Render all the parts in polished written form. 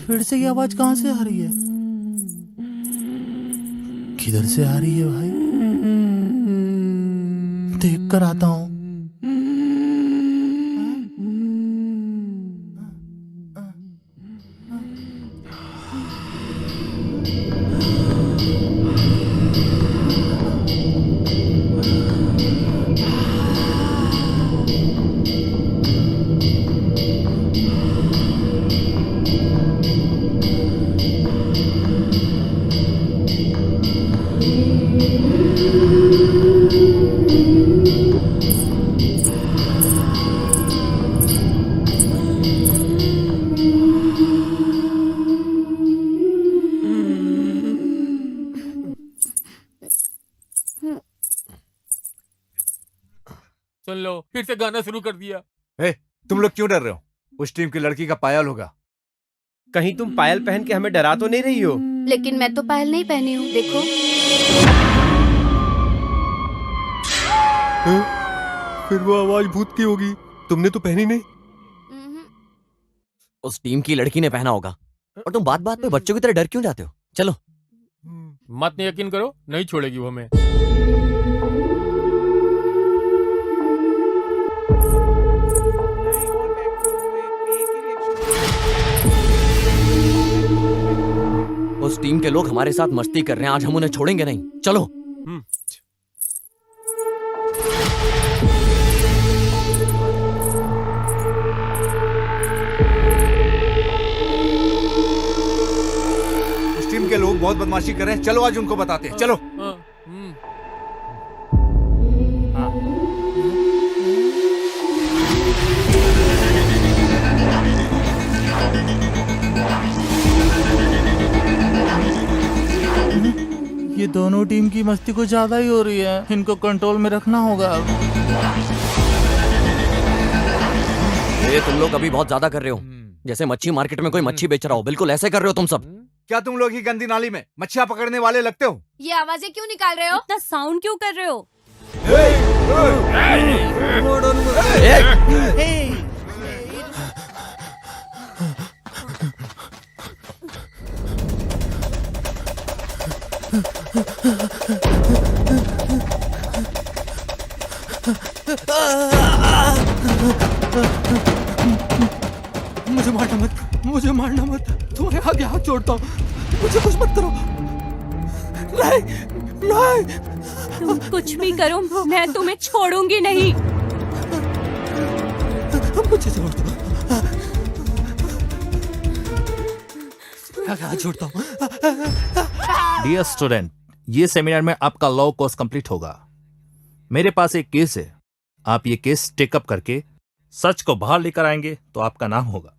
फिर से ये आवाज कहाँ से आ रही है? किधर से आ रही है भाई? देख कर आता हूँ। सुन लो, फिर से गाना शुरू कर दिया। तुम लोग क्यों डर रहे हो? उस टीम की लड़की का पायल होगा। कहीं तुम पायल पहन के हमें डरा तो नहीं रही हो? लेकिन मैं तो पायल नहीं पहनी हूँ, देखो। फिर वो आवाज भूत की होगी। तुमने तो पहनी नहीं। उस टीम की लड़की ने पहना होगा। और तुम बात बात पे बच्चों की तरह डर क्यों जाते हो? चलो। मत नहीं यकीन करो, नहीं छोड़ेगी वो हमें। उस टीम के लोग हमारे साथ मस्ती कर रहे हैं, आज हम उन्हें छोड़ेंगे नहीं। चलो। उस टीम के लोग बहुत बदमाशी कर रहे हैं, चलो आज उनको बताते हैं। चलो। ये दोनों टीम की मस्ती कुछ ज्यादा ही हो रही है, इनको कंट्रोल में रखना होगा अब। ये तुम लोग अभी बहुत ज्यादा कर रहे हो, जैसे मच्छी मार्केट में कोई मच्छी बेच रहा हो। बिल्कुल ऐसे कर रहे हो तुम सब। क्या तुम लोग ही गंदी नाली में मच्छियां पकड़ने वाले लगते हो? ये आवाजें क्यों निकाल रहे हो? इतना साउंड क्यों कर रहे हो? मुझे मारना मत, मुझे मारना मत। तुम्हारे आगे हाथ जोड़ता हूँ, मुझे कुछ मत करो। नहीं, नहीं। तुम कुछ भी करो, मैं तुम्हें छोड़ूंगी नहीं। मुझे छोड़ दो। हाथ जोड़ता हूँ। डियर स्टूडेंट, ये सेमिनार में आपका लॉ कोर्स कंप्लीट होगा। मेरे पास एक केस है, आप ये केस टेकअप करके सच को बाहर लेकर आएंगे तो आपका नाम होगा।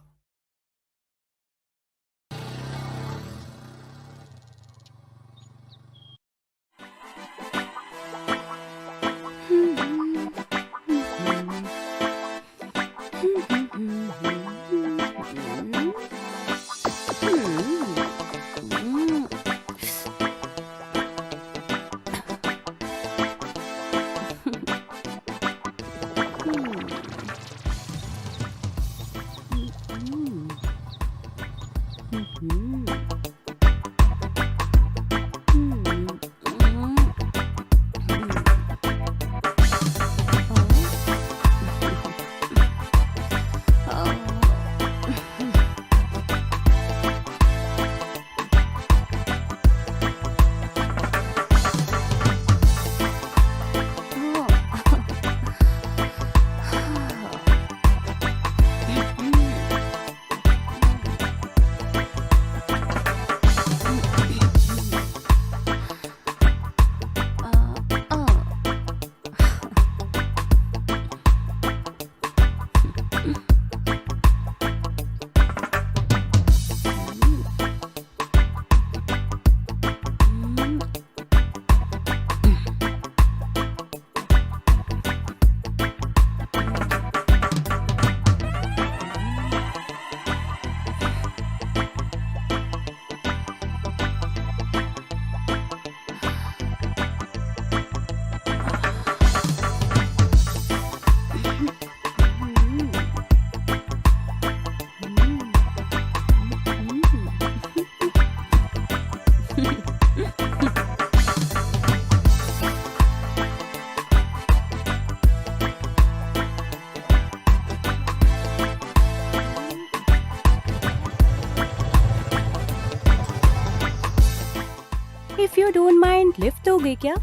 If you don't mind lift दोगे क्या?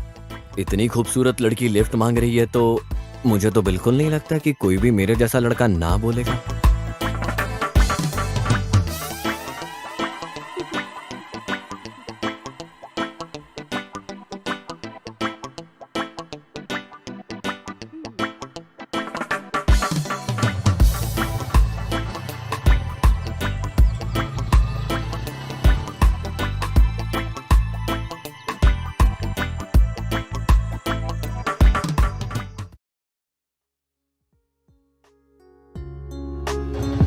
इतनी खूबसूरत लड़की लिफ्ट मांग रही है तो मुझे तो बिल्कुल नहीं लगता कि कोई भी मेरे जैसा लड़का ना बोलेगा।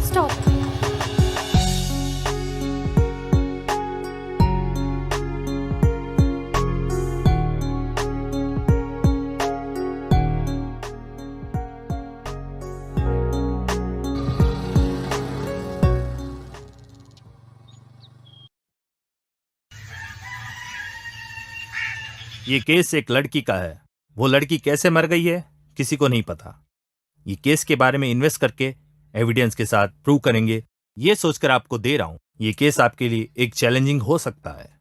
स्टॉप। ये केस एक लड़की का है। वो लड़की कैसे मर गई है किसी को नहीं पता। ये केस के बारे में इन्वेस्ट करके एविडेंस के साथ प्रूव करेंगे, ये सोचकर आपको दे रहा हूं। ये केस आपके लिए एक चैलेंजिंग हो सकता है।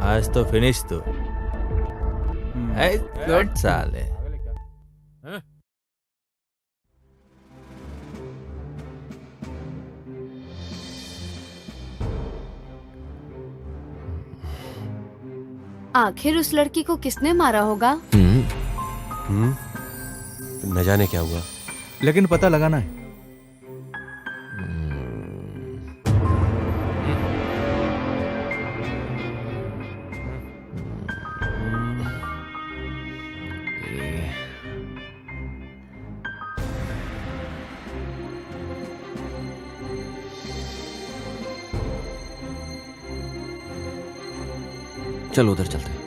आज तो फिनिश तो गुड साले। हाँ? आखिर उस लड़की को किसने मारा होगा? न जाने क्या हुआ। लेकिन पता लगाना है। चलो उधर चलते हैं।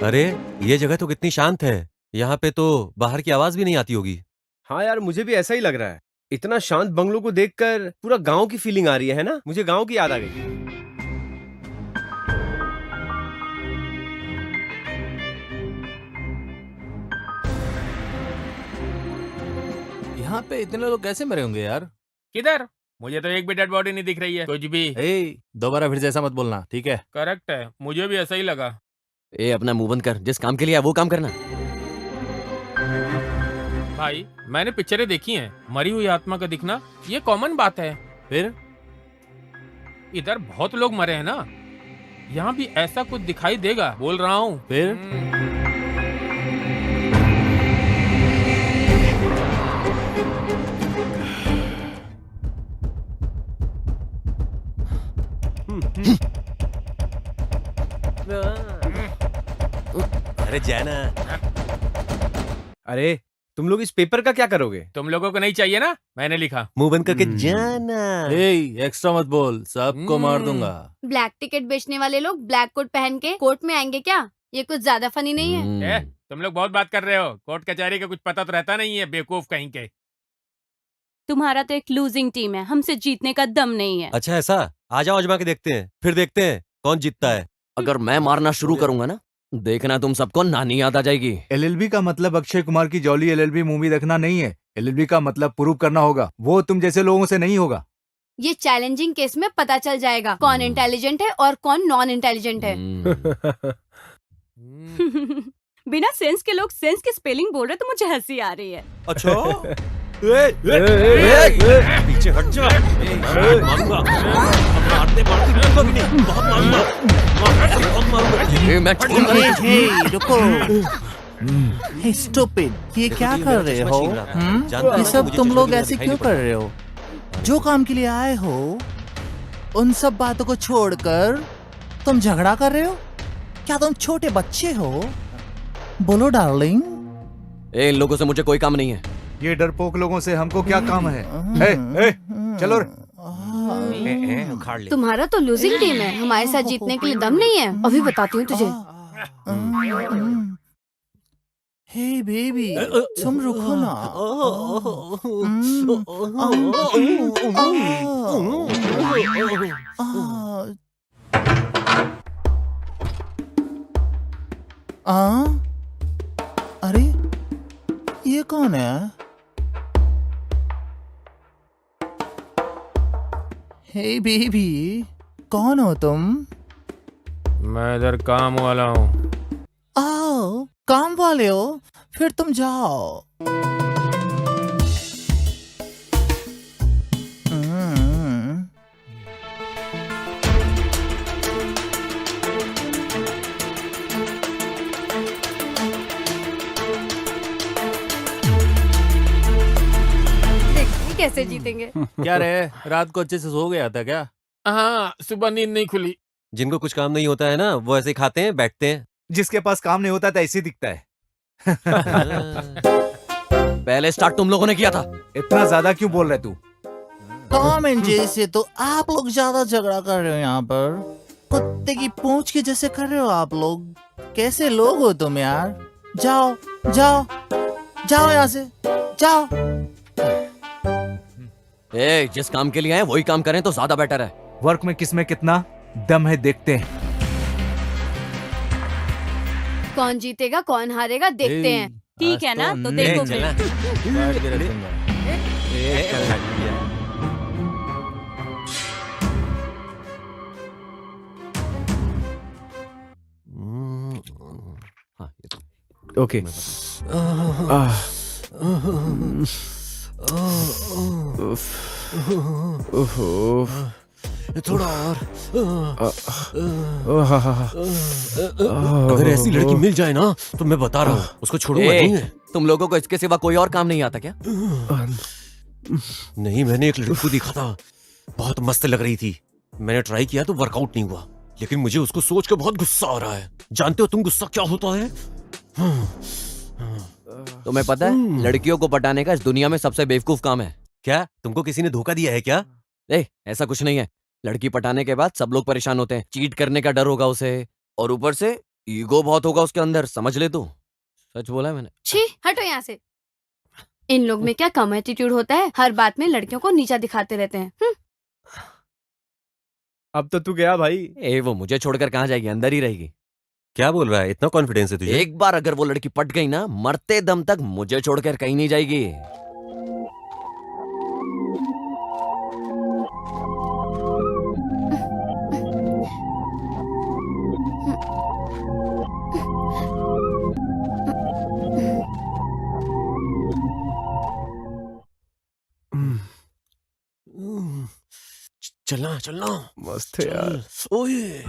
अरे ये जगह तो कितनी शांत है, यहाँ पे तो बाहर की आवाज भी नहीं आती होगी। हाँ यार, मुझे भी ऐसा ही लग रहा है। इतना शांत बंगलों को देखकर पूरा गांव की फीलिंग आ रही है ना? मुझे गांव की याद आ गई। यहाँ पे इतने लोग कैसे मरे होंगे यार? किधर? मुझे तो एक भी डेड बॉडी नहीं दिख रही है। कुछ भी। दोबारा फिर से ऐसा मत बोलना, ठीक है? करेक्ट है, मुझे भी ऐसा ही लगा। अपना मुंह बंद कर। जिस काम के लिए है वो काम करना। भाई मैंने पिक्चरें देखी हैं, मरी हुई आत्मा का दिखना ये कॉमन बात है। फिर इधर बहुत लोग मरे हैं ना, यहाँ भी ऐसा कुछ दिखाई देगा, बोल रहा हूँ। फिर अरे जाना। अरे तुम लोग इस पेपर का क्या करोगे? तुम लोगों को नहीं चाहिए ना, मैंने लिखा। मुंह बंद करके जाना। एक्स्ट्रा मत बोल, सबको मार दूंगा। ब्लैक टिकट बेचने वाले लोग ब्लैक कोट पहन के कोर्ट में आएंगे क्या? ये कुछ ज्यादा फनी नहीं है? तुम लोग बहुत बात कर रहे हो। कोर्ट कचहरी का कुछ पता तो रहता नहीं है, बेवकूफ कहीं के। तुम्हारा तो एक लूजिंग टीम है, हमसे जीतने का दम नहीं है। अच्छा ऐसा? आ जाओ आजमा के देखते हैं, फिर देखते हैं कौन जीतता है। अगर मैं मारना शुरू करूंगा ना, देखना तुम सबको नानी याद आ जाएगी। एलएलबी का मतलब अक्षय कुमार की जॉली एलएलबी मूवी देखना नहीं है। एलएलबी का मतलब प्रूव करना होगा, वो तुम जैसे लोगों से नहीं होगा। ये चैलेंजिंग केस में पता चल जाएगा कौन इंटेलिजेंट है और कौन नॉन इंटेलिजेंट है। बिना सेंस के लोग सेंस की स्पेलिंग बोल रहे तो मुझे हंसी आ रही है। अच्छा पीछे हट जा। मारूंगा, मारते मारते कभी नहीं, बहुत मारूंगा, बहुत मारूंगा। मैं छोड़ूंगा नहीं तुझे। हे रुको। हे स्टूपिड, ये क्या कर रहे हो? ये सब तुम लोग ऐसे क्यों कर रहे हो? जो काम के लिए आए हो उन सब बातों को छोड़कर तुम झगड़ा कर रहे हो? क्या तुम छोटे बच्चे हो? बोलो डार्लिंग। इन लोगों से मुझे कोई काम नहीं है। ये डरपोक लोगों से हमको क्या काम है? चलो रे। उखाड़ ले। तुम्हारा तो लूजिंग टीम है, हमारे साथ जीतने के लिए दम नहीं है। अभी बताती हूँ तुझे। हे बेबी, तुम रुको ना। अरे ये कौन है? हे बेबी, कौन हो तुम? मैं इधर काम वाला हूँ। आओ, काम वाले हो? फिर तुम जाओ। देखिए कैसे जीतेंगे। क्या रे, रात को अच्छे से सो गया था क्या? हाँ, सुबह नींद नहीं खुली। जिनको कुछ काम नहीं होता है ना, वो ऐसे खाते हैं, बैठते हैं। जिसके पास काम नहीं होता था ऐसे ही दिखता है। पहले स्टार्ट तुम लोगों ने किया था। इतना ज्यादा क्यों बोल रहे तू? टॉम एंड जेरी से तो आप लोग ज्यादा झगड़ा कर रहे हो यहाँ पर। कुत्ते की पूंछ के जैसे कर रहे हो आप लोग। कैसे लोग हो तुम यार? जाओ जाओ जाओ यहाँ से, जाओ। जिस काम के लिए आए वही काम करें तो ज्यादा बेटर है। वर्क में किसमें कितना दम है देखते हैं। कौन जीतेगा कौन हारेगा देखते हैं। ठीक है ना, तो देखो फिर। ओके। थोड़ा और। अगर ऐसी लड़की मिल जाए ना तो मैं बता रहा हूँ उसको छोड़ूंगा नहीं। तुम लोगों को इसके सिवा कोई और काम नहीं आता क्या? नहीं, मैंने एक लड़की को देखा था, बहुत मस्त लग रही थी। मैंने ट्राई किया तो वर्कआउट नहीं हुआ, लेकिन मुझे उसको सोच के बहुत गुस्सा आ रहा है। जानते हो तुम गुस्सा क्या होता है? तुम्हें पता है लड़कियों को पटाने का इस दुनिया में सबसे बेवकूफ काम है। क्या तुमको किसी ने धोखा दिया है क्या? ऐसा कुछ नहीं है। लड़की पटाने के बाद सब लोग परेशान होते हैं। चीट करने का डर होगा उसे, और ऊपर से ईगो बहुत होगा उसके अंदर। समझ ले तू। सच बोला है मैंने। छी, हटो यहाँ से। इन लोग में क्या कम एटीट्यूड होता है, हर बात में लड़कियों को नीचा दिखाते रहते हैं। अब तो तू गया भाई। वो मुझे छोड़कर कहाँ जाएगी? अंदर ही रहेगी। क्या बोल रहा है? इतना कॉन्फिडेंस है तुझे? एक बार अगर वो लड़की पट गई ना, मरते दम तक मुझे छोड़कर कहीं नहीं जाएगी। चलना चलना। मस्त है यार। ओए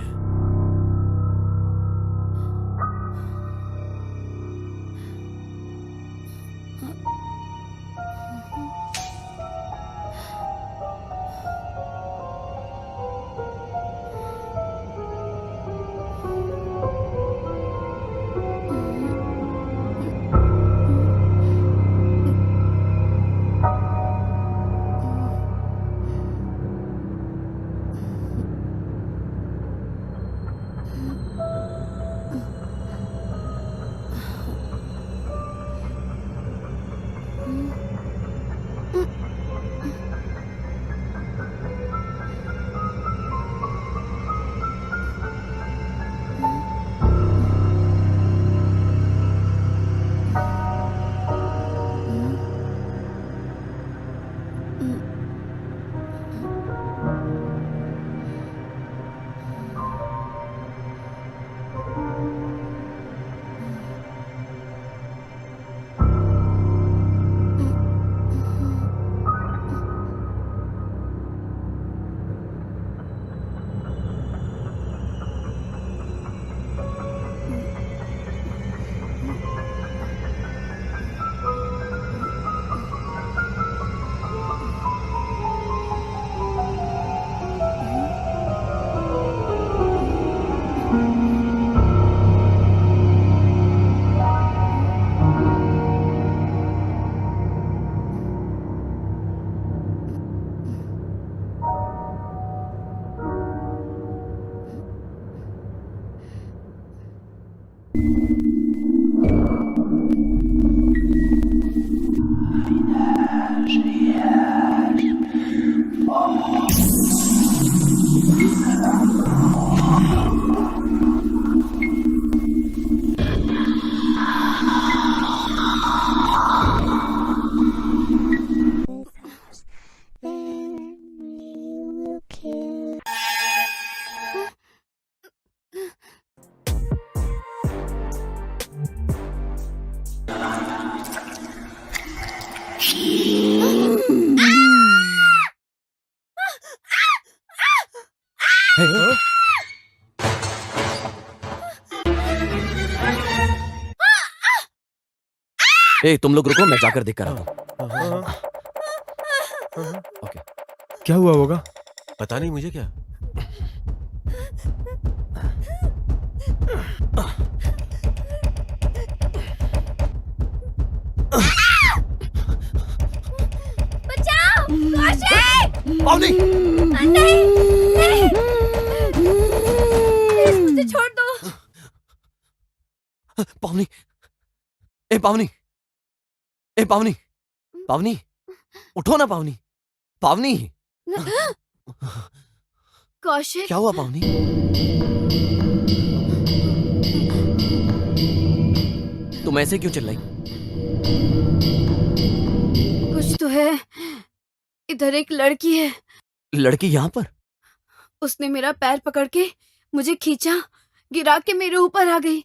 ए, तुम लोग रुको, मैं जाकर देख कर आता हूँ। ओके। क्या हुआ होगा? पता नहीं मुझे क्या। बचाओ! कौशिक! पावनी! नहीं! नहीं! प्लीज मुझे छोड़ दो। पावनी! ए पावनी! ए पावनी! पावनी! उठो ना पावनी! पावनी! कौशिक! क्या हुआ पावनी? तुम ऐसे क्यों चिल्लाई? कुछ तो है। इधर एक लड़की है। लड़की यहाँ पर? उसने मेरा पैर पकड़ के मुझे खींचा, गिरा के मेरे ऊपर आ गई।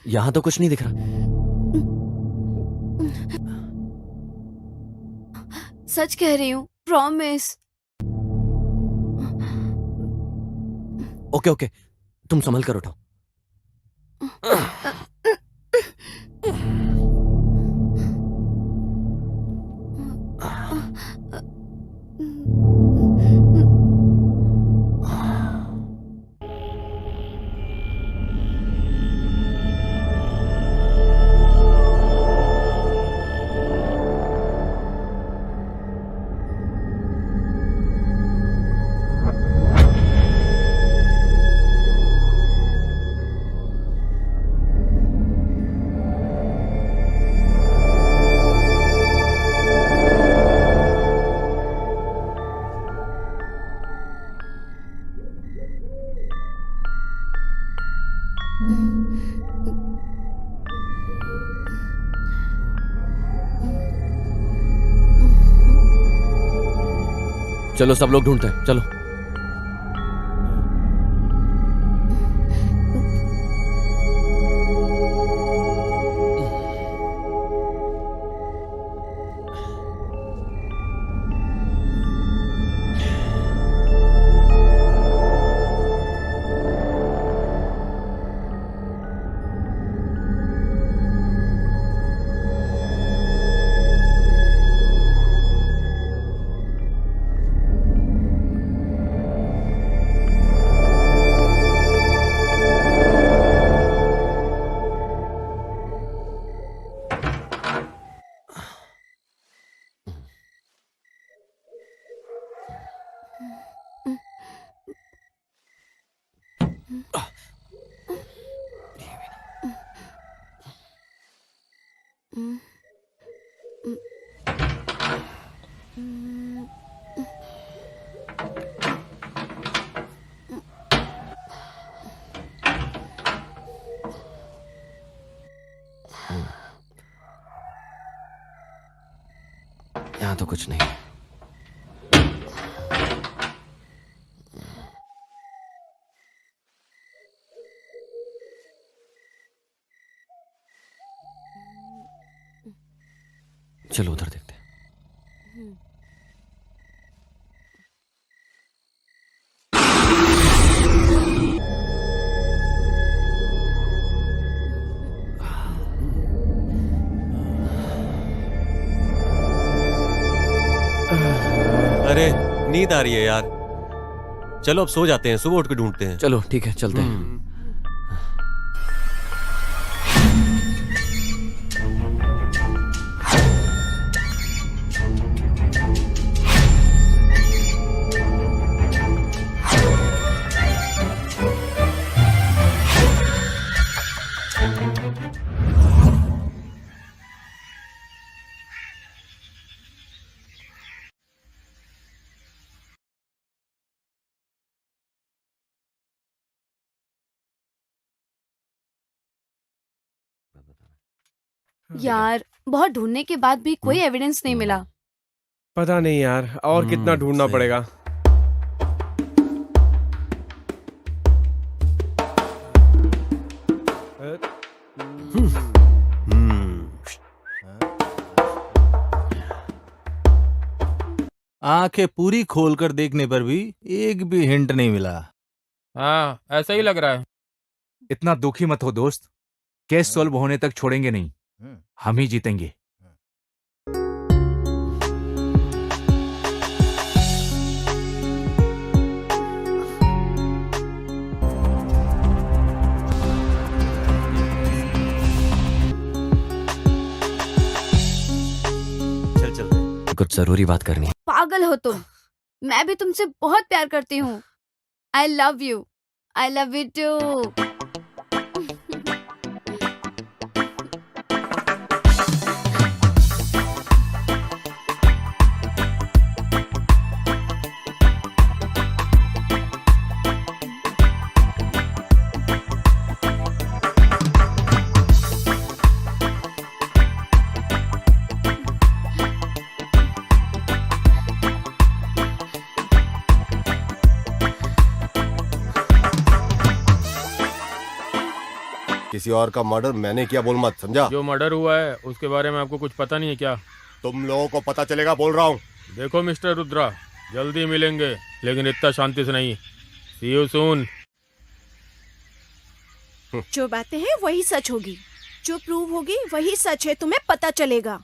यहाँ तो कुछ नहीं दिख रहा। सच कह रही हूँ, प्रॉमिस। ओके ओके, तुम संभल कर उठो। चलो सब लोग ढूंढते हैं, चलो। यहाँ तो कुछ नहीं। चलो उधर देखते हैं। अरे नींद आ रही है यार। चलो अब सो जाते हैं, सुबह उठ के ढूंढते हैं। चलो ठीक है, चलते हैं। यार बहुत ढूंढने के बाद भी कोई एविडेंस नहीं मिला। पता नहीं यार, और कितना ढूंढना सही। पड़ेगा। आंखें पूरी खोलकर देखने पर भी एक भी हिंट नहीं मिला। हाँ ऐसा ही लग रहा है। इतना दुखी मत हो दोस्त, केस सॉल्व होने तक छोड़ेंगे नहीं, हम ही जीतेंगे। चल चलते हैं। कुछ जरूरी बात करनी है। पागल हो तुम, मैं भी तुमसे बहुत प्यार करती हूँ। I love you too. किसी और का मर्डर मैंने किया बोल मत, समझा? जो मर्डर हुआ है उसके बारे में आपको कुछ पता नहीं है क्या? तुम लोगों को पता चलेगा बोल रहा हूँ। देखो मिस्टर रुद्रा, जल्दी मिलेंगे लेकिन इतना शांति से नहीं। सी यू सून। जो बातें हैं वही सच होगी, जो प्रूव होगी वही सच है, तुम्हें पता चलेगा।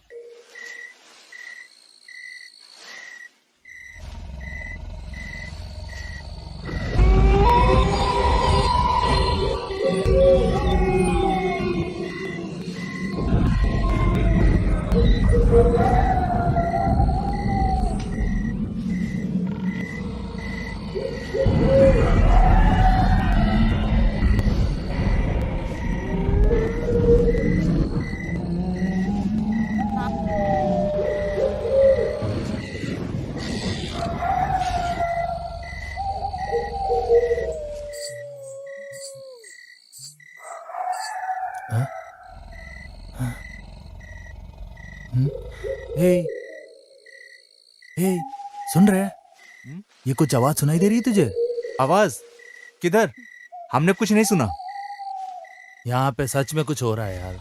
हे हे सुन रहे? ये कुछ आवाज सुनाई दे रही है तुझे? आवाज किधर? हमने कुछ नहीं सुना। यहाँ पे सच में कुछ हो रहा है यार।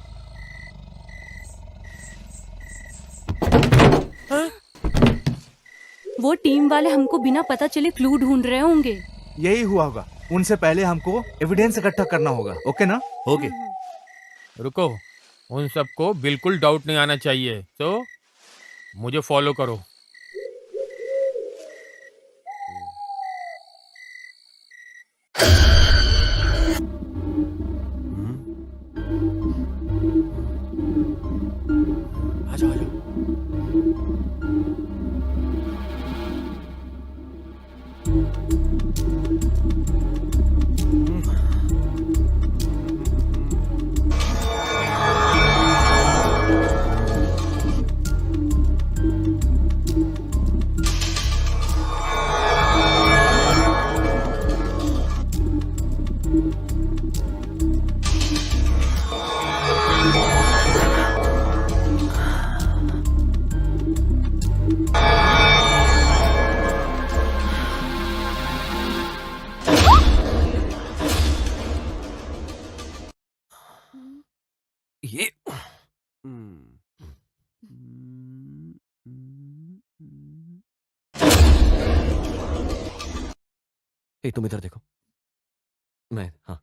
वो टीम वाले हमको बिना पता चले क्लू ढूंढ रहे होंगे। यही हुआ होगा, उनसे पहले हमको एविडेंस इकट्ठा करना होगा। ओके ना? ओके। रुको, उन सबको बिल्कुल डाउट नहीं आना चाहिए, तो मुझे फॉलो करो। आजा आजा। ये ए, तुम इधर देखो। मैं हाँ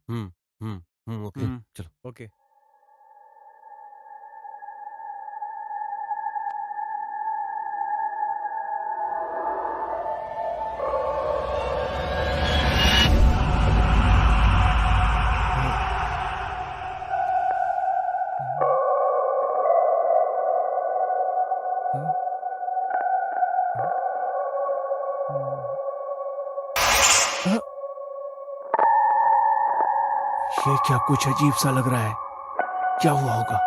ओके। चलो। ओके। ये क्या कुछ अजीब सा लग रहा है, क्या हुआ होगा?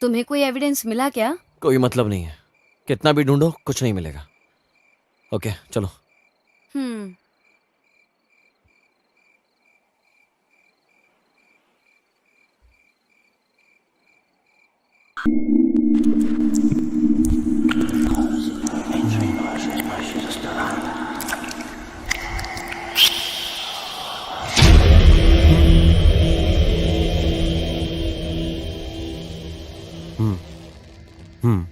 तुम्हें कोई एविडेंस मिला क्या? कोई मतलब नहीं है, कितना भी ढूंढो कुछ नहीं मिलेगा। ओके चलो। हम्म। हम्म।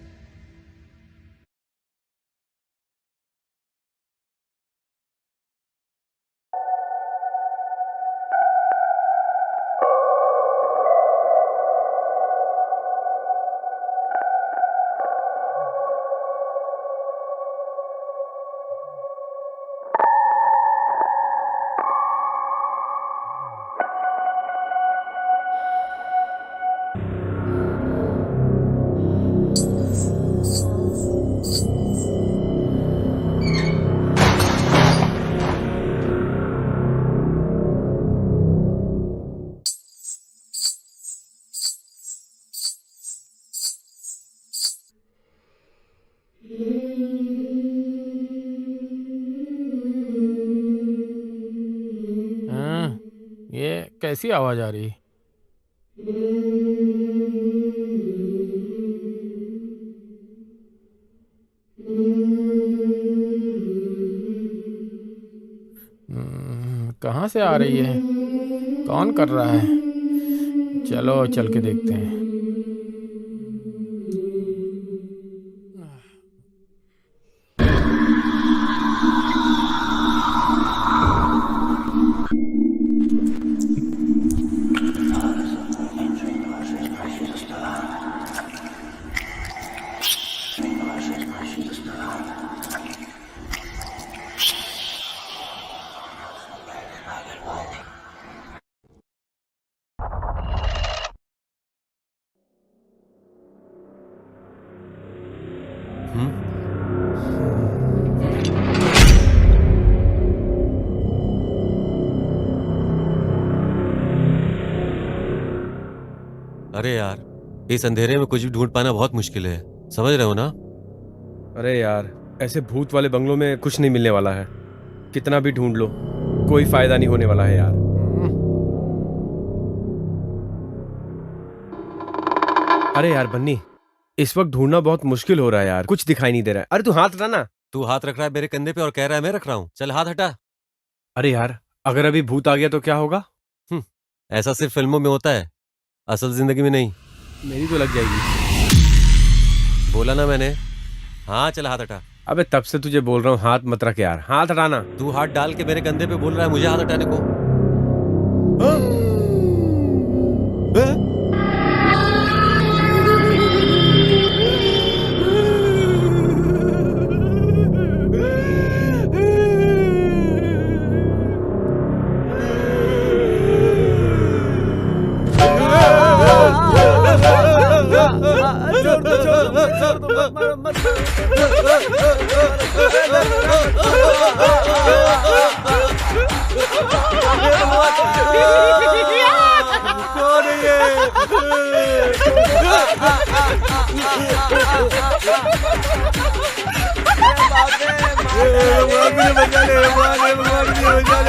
ये कैसी आवाज आ रही? कहाँ से आ रही है? कौन कर रहा है? चलो चल के देखते हैं। अरे यार, इस अंधेरे में कुछ भी ढूंढ पाना बहुत मुश्किल है, समझ रहे हो ना? अरे यार, ऐसे भूत वाले बंगलों में कुछ नहीं मिलने वाला है। कितना भी ढूंढ लो कोई फायदा नहीं होने वाला है यार। अरे यार बन्नी, इस वक्त ढूंढना बहुत मुश्किल हो रहा है यार, कुछ दिखाई नहीं दे रहा है। अरे तू हाथ हटा ना। तू हाथ रख रहा है मेरे कंधे पे और कह रहा है मैं रख रहा हूँ। चल हाथ हटा। अरे यार, अगर अभी भूत आ गया तो क्या होगा? ऐसा सिर्फ फिल्मों में होता है, असल जिंदगी में नहीं। मेरी तो लग जाएगी। बोला ना मैंने। हाँ चल हाथ हटा। अबे तब से तुझे बोल रहा हूँ हाथ मत रख यार, हाथ हटाना। तू हाथ डाल के मेरे कंधे पे बोल रहा है मुझे हाथ हटाने को। कौन है ये? भगवान मुझे बचा ले, भगवान मुझे बचा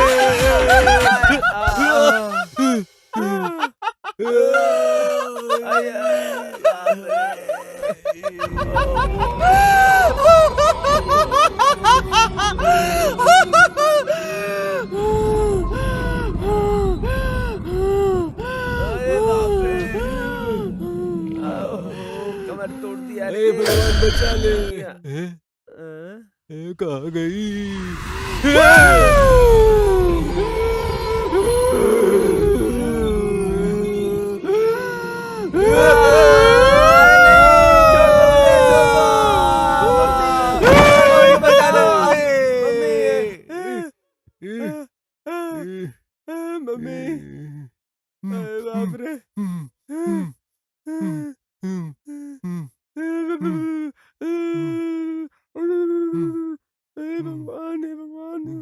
कमर तोड़ दिया रे। भगवान बचा ले। कहाँ गई? मम्मी, बाप रे। भगवान है, भगवान है,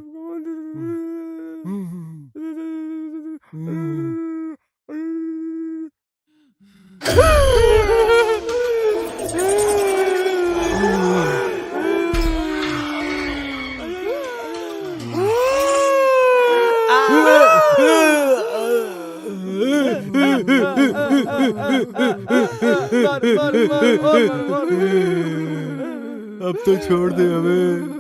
अब तो छोड़ दे हमें।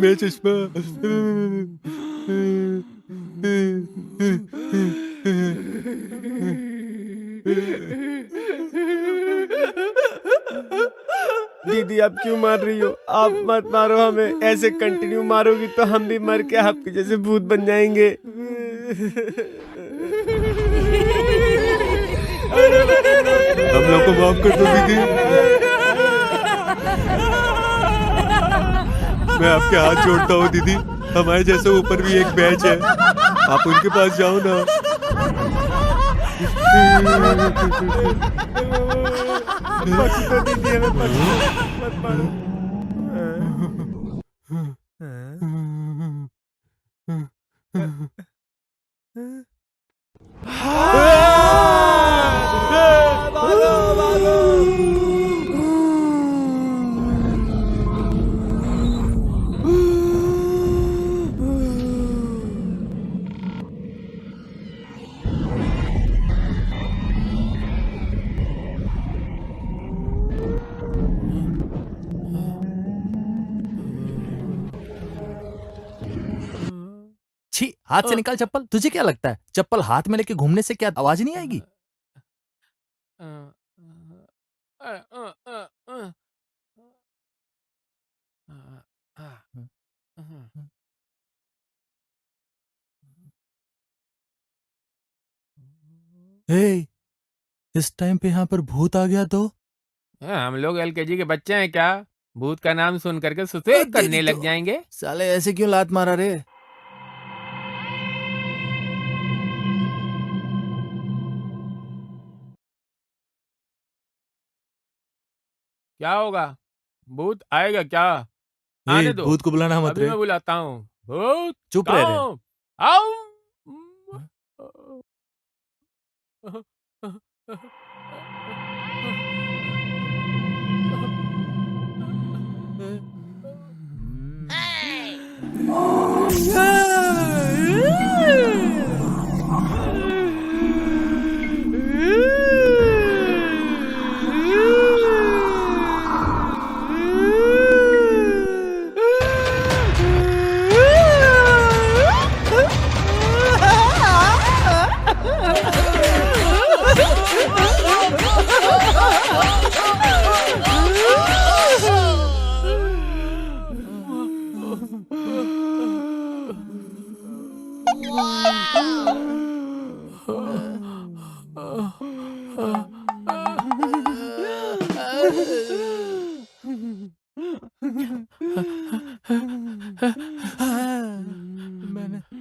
मैं चश्मा। दीदी आप क्यों मार रही हो? आप मत मारो हमें, ऐसे कंटिन्यू मारोगी तो हम भी मर के आपके जैसे भूत बन जाएंगे। हम लोग को माफ कर दो दीदी। मैं आपके हाथ जोड़ता हूँ दीदी, हमारे जैसे ऊपर भी एक बैच है, आप उनके पास जाओ ना। दीदी हमें मत मारो। छी, हाथ से निकाल चप्पल। तुझे क्या लगता है चप्पल हाथ में लेके घूमने से क्या आवाज नहीं आएगी? हे, इस टाइम पे यहाँ पर भूत आ गया तो? हम लोग एलकेजी के बच्चे हैं क्या? भूत का नाम सुन करके सुसुर करने लग जाएंगे। साले ऐसे क्यों लात मारा रे? क्या होगा? भूत आएगा क्या? हे, आने दो, भूत को बुलाना मत अभी रे। मैं बुलाता हूँ। भूत चुप रह रे। कहाँ? आओ।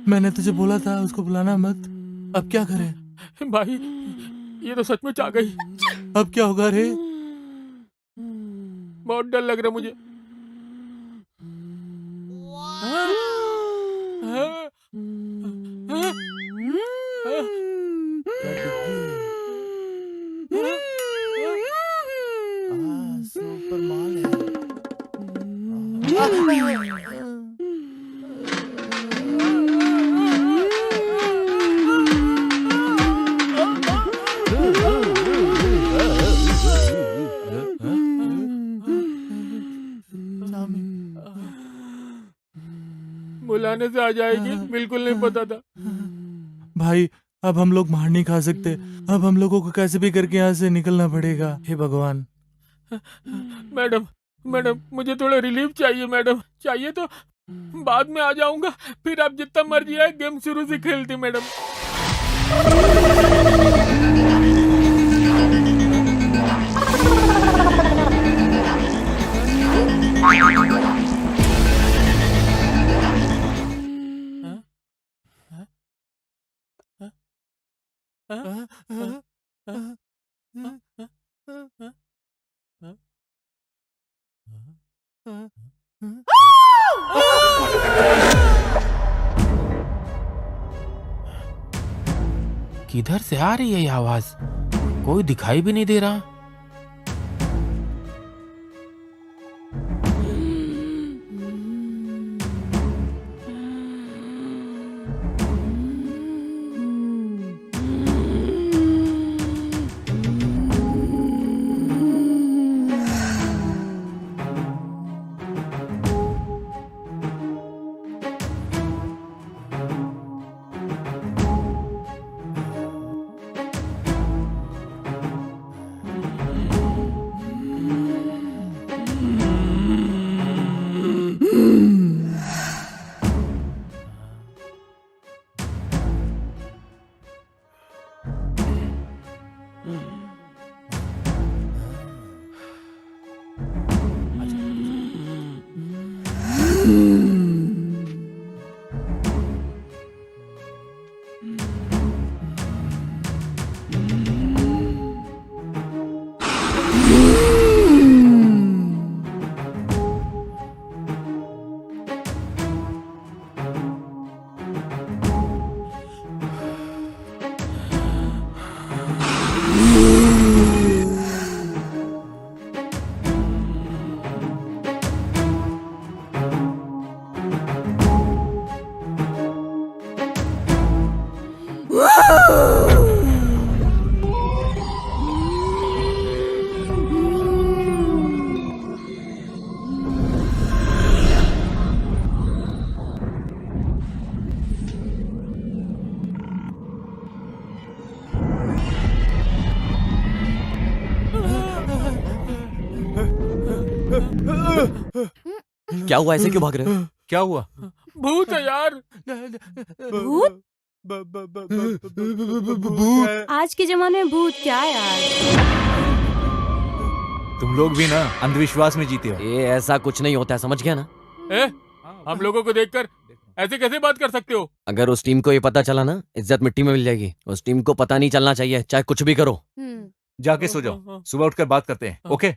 मैंने तुझे बोला था उसको बुलाना मत। अब क्या करें? भाई ये तो सचमुच आ गई। अब क्या होगा रे? बहुत डर लग रहा मुझे। बुलाने से आ जाएगी, बिल्कुल नहीं पता था। भाई अब हम लोग मार नहीं खा सकते, अब हम लोगों को कैसे भी करके यहाँ से निकलना पड़ेगा। हे भगवान। मैडम मैडम मुझे थोड़ा रिलीफ चाहिए मैडम, चाहिए तो बाद में आ जाऊंगा, फिर आप जितना मर्जी है गेम शुरू से खेलती मैडम। किधर से आ रही है ये आवाज? कोई दिखाई भी नहीं दे रहा। क्या हुआ, ऐसे क्यों भाग रहे हो? क्या हुआ? भूत है यार। भूत? आज के जमाने में भूत क्या यार? तुम लोग भी ना अंधविश्वास में जीते हो। ये ऐसा कुछ नहीं होता है, समझ गया ना? हम लोगों को देखकर ऐसे कैसे बात कर सकते हो? अगर उस टीम को ये पता चला ना, इज्जत मिट्टी में मिल जाएगी। उस टीम को पता नहीं चलना चाहिए, चाहे कुछ भी करो। जाके सो जाओ, सुबह उठकर बात करते हैं। ओके?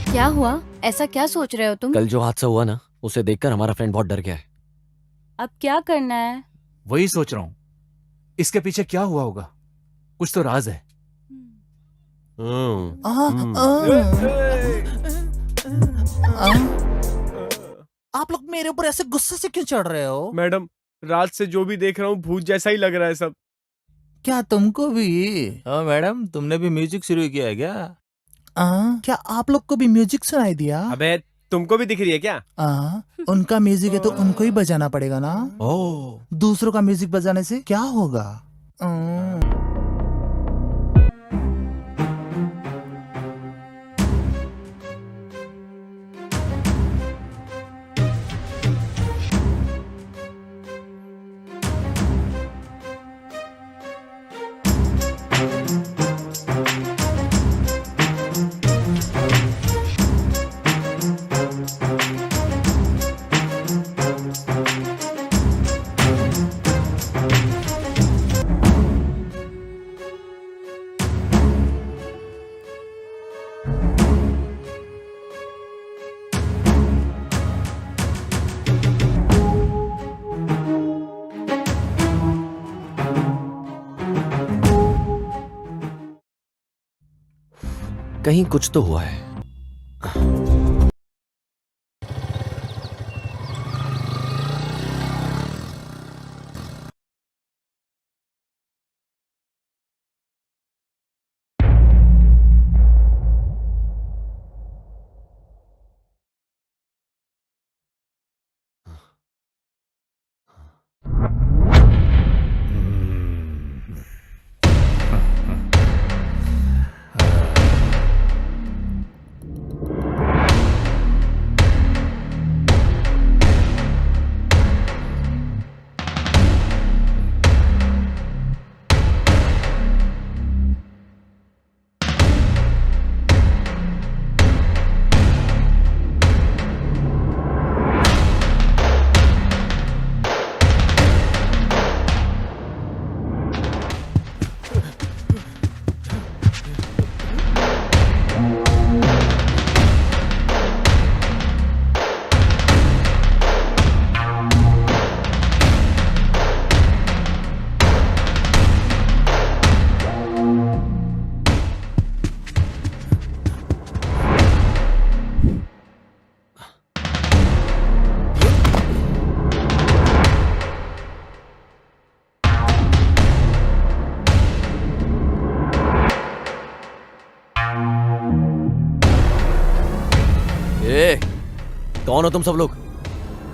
क्या हुआ? ऐसा क्या सोच रहे हो तुम? कल जो हादसा हुआ ना, उसे देखकर हमारा फ्रेंड बहुत डर गया है। अब क्या करना है? वही सोच रहा हूँ, इसके पीछे क्या हुआ होगा? कुछ तो राज है। आप लोग मेरे ऊपर ऐसे गुस्से से क्यों चढ़ रहे हो? मैडम, रात से जो भी देख रहा हूँ भूत जैसा ही लग रहा है सब। क्या तुमको भी? मैडम, तुमने भी म्यूजिक शुरू किया है क्या? क्या आप लोग को भी म्यूजिक सुनाई दिया? अबे तुमको भी दिख रही है क्या? उनका म्यूजिक है तो उनको ही बजाना पड़ेगा ना। ओह, दूसरों का म्यूजिक बजाने से क्या होगा? कहीं कुछ तो हुआ है। कौन हो तुम सब लोग?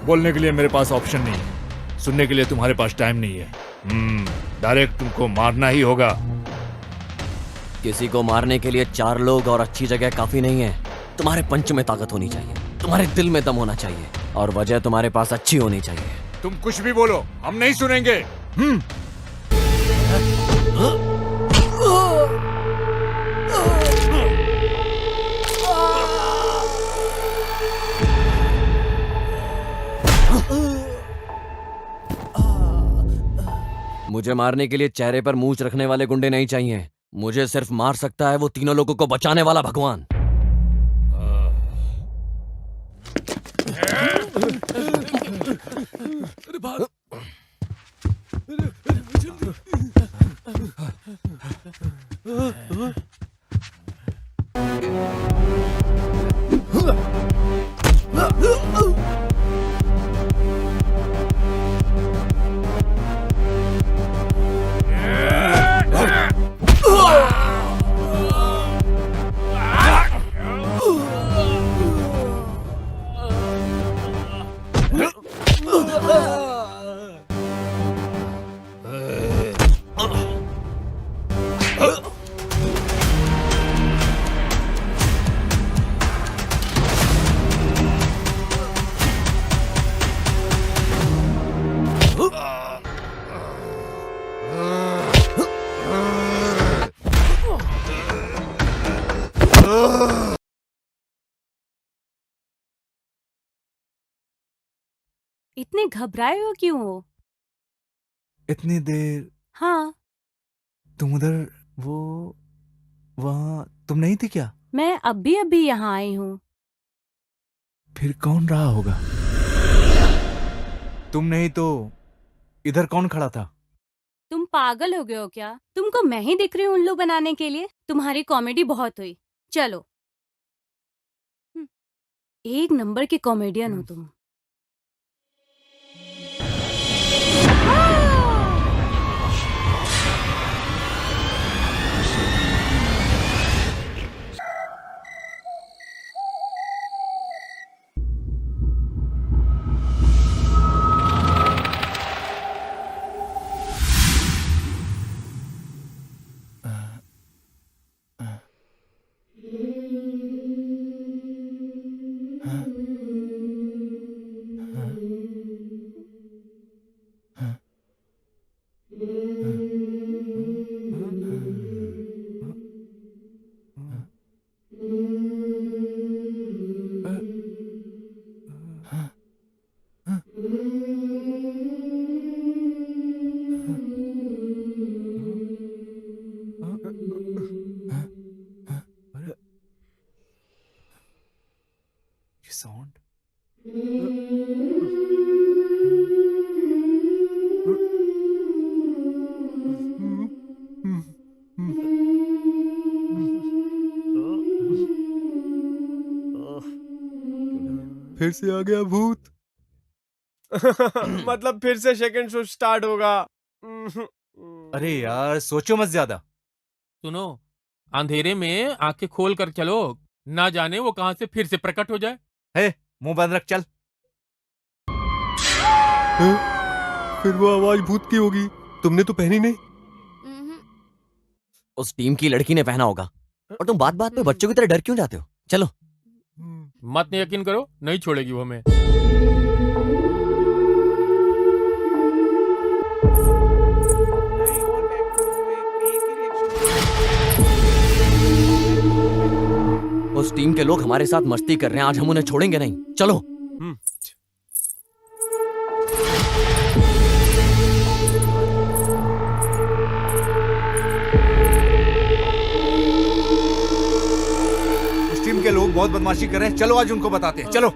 बोलने के लिए मेरे पास ऑप्शन नहीं है, सुनने के लिए तुम्हारे पास टाइम नहीं है। डायरेक्ट तुमको मारना ही होगा। किसी को मारने के लिए 4 लोग और अच्छी जगह काफी नहीं है। तुम्हारे पंच में ताकत होनी चाहिए, तुम्हारे दिल में दम होना चाहिए, और वजह तुम्हारे पास अच्छी होनी चाहिए। तुम कुछ भी बोलो, हम नहीं सुनेंगे। मुझे मारने के लिए चेहरे पर मूंछ रखने वाले गुंडे नहीं चाहिए। मुझे सिर्फ मार सकता है वो तीनों लोगों को बचाने वाला भगवान। इतने घबराए हो क्यों हो? इतनी देर हाँ, तुम उधर वहां तुम नहीं थी क्या? मैं अभी यहाँ आई हूँ। फिर कौन रहा होगा? तुम नहीं तो इधर कौन खड़ा था? तुम पागल हो गए हो क्या? तुमको मैं ही दिख रही हूँ उल्लू बनाने के लिए? तुम्हारी कॉमेडी बहुत हुई। चलो, एक नंबर के कॉमेडियन हो तुम। साउंड फिर से आ गया भूत। मतलब फिर से सेकंड शो स्टार्ट होगा। अरे यार सोचो मत ज्यादा। सुनो, अंधेरे में आंखें खोल कर चलो, ना जाने वो कहां से फिर से प्रकट हो जाए। हे मुंह बंद रख, चल। फिर वो आवाज भूत की होगी। तुमने तो पहनी नहीं। उस टीम की लड़की ने पहना होगा। और तुम बात बात में बच्चों की तरह डर क्यों जाते हो? चलो। मत यकीन करो, नहीं छोड़ेगी वो हमें। उस टीम के लोग हमारे साथ मस्ती कर रहे हैं, आज हम उन्हें छोड़ेंगे नहीं। चलो। उस टीम के लोग बहुत बदमाशी कर रहे हैं, चलो आज उनको बताते हैं। चलो।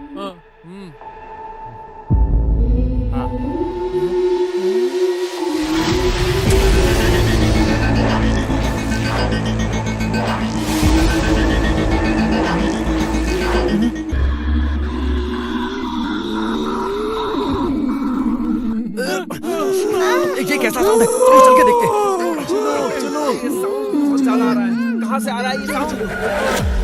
ये कैसा साउंड है? चलो चल के देखते हैं। चलो ये साउंड बहुत ज्यादा आ रहा है। कहाँ से आ रहा है ये साउंड?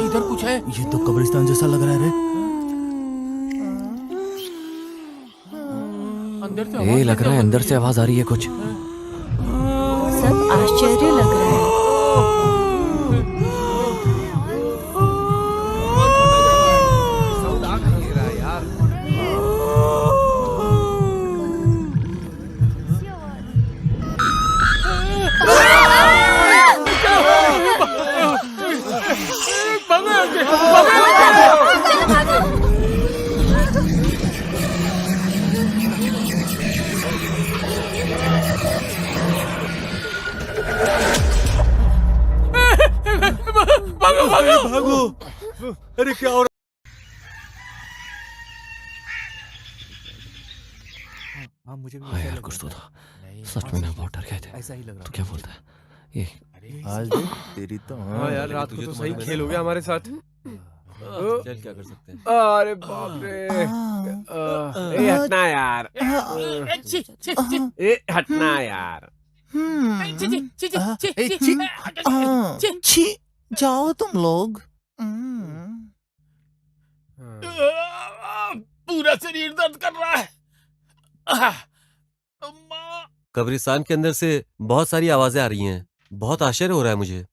इधर कुछ है। ये तो कब्रिस्तान जैसा लग रहा है रे। अंदर से ये लग रहा है अंदर से आवाज आ रही है कुछ। सब आश्चर्य लग रहा है। साउंड आ नहीं रहा है यार। भागो। अरे क्या हो रहा है? हाँ मुझे भी हाँ यार कुछ तो था। सच में मैं बहुत डर गए थे। ऐसा ही लग रहा तो क्या बोलता है ये? आज देख तेरी तो हाँ यार रात को तो सही खेल हो गया हमारे साथ। चल क्या कर सकते हैं। अरे बाप रे। ए हटना यार। ए हटना यार। छी जाओ तुम लोग। पूरा शरीर दर्द कर रहा है। कब्रिस्तान के अंदर से बहुत सारी आवाजें आ रही हैं। बहुत आश्चर्य हो रहा है मुझे।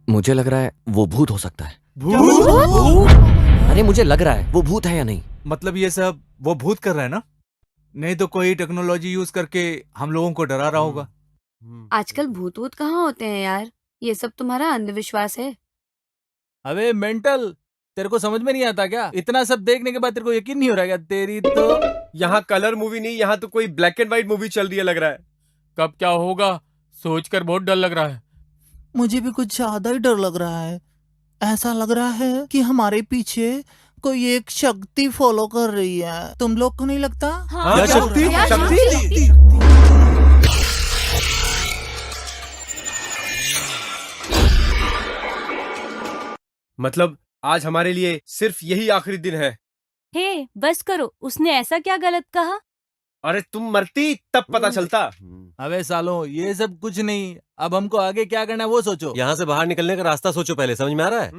मुझे लग रहा है वो भूत हो सकता है। भूत? अरे मुझे लग रहा है वो भूत है या नहीं। मतलब ये सब वो भूत कर रहा है ना? नहीं तो कोई टेक्नोलॉजी यूज करके हम लोगों को डरा रहा होगा। आजकल भूत वूत कहाँ होते हैं यार, ये सब तुम्हारा अंधविश्वास है। अबे मेंटल, तेरे को समझ में नहीं आता क्या? इतना सब देखने के बाद तेरे को यकीन नहीं हो रहा क्या? तेरी तो यहाँ कलर मूवी नहीं, यहाँ तो कोई ब्लैक एंड व्हाइट मूवी चल रही है लग रहा है। कब क्या होगा सोचकर बहुत डर लग रहा है। मुझे भी कुछ ज्यादा ही डर लग रहा है। ऐसा लग रहा है कि हमारे पीछे कोई एक शक्ति फॉलो कर रही है। तुम लोग को नहीं लगता? हाँ, क्या क्या शक्ति? क्या शक्ति? मतलब आज हमारे लिए सिर्फ यही आखिरी दिन है। हे बस करो, उसने ऐसा क्या गलत कहा? अरे तुम मरती तब पता चलता। अबे सालों ये सब कुछ नहीं, अब हमको आगे क्या करना है वो सोचो। यहाँ से बाहर निकलने का रास्ता सोचो पहले। समझ में आ रहा है?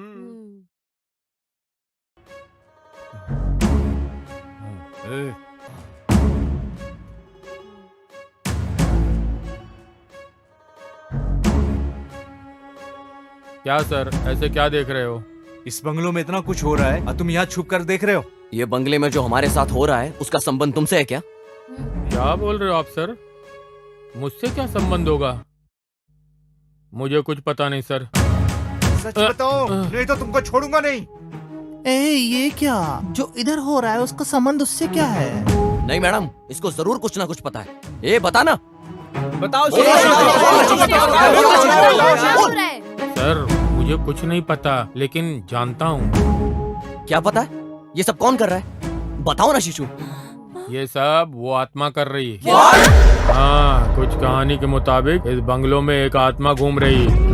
क्या सर, ऐसे क्या देख रहे हो? इस बंगलों में इतना कुछ हो रहा है और तुम यहाँ छुप कर देख रहे हो। ये बंगले में जो हमारे साथ हो रहा है उसका संबंध तुमसे है क्या? क्या बोल रहे हो आप सर? मुझसे क्या संबंध होगा? मुझे कुछ पता नहीं सर। सच बताओ, नहीं तो तुमको छोड़ूंगा नहीं। ए ये क्या जो इधर हो रहा है उसका संबंध उससे क्या है? नहीं मैडम, इसको जरूर कुछ ना कुछ पता है। ए बता ना। बताओ सर मुझे कुछ नहीं पता, लेकिन जानता हूँ। क्या पता है? ये सब कौन कर रहा है? बताओ ना शिशु। ये सब वो आत्मा कर रही है। हाँ, कुछ कहानी के मुताबिक इस बंगलों में एक आत्मा घूम रही है।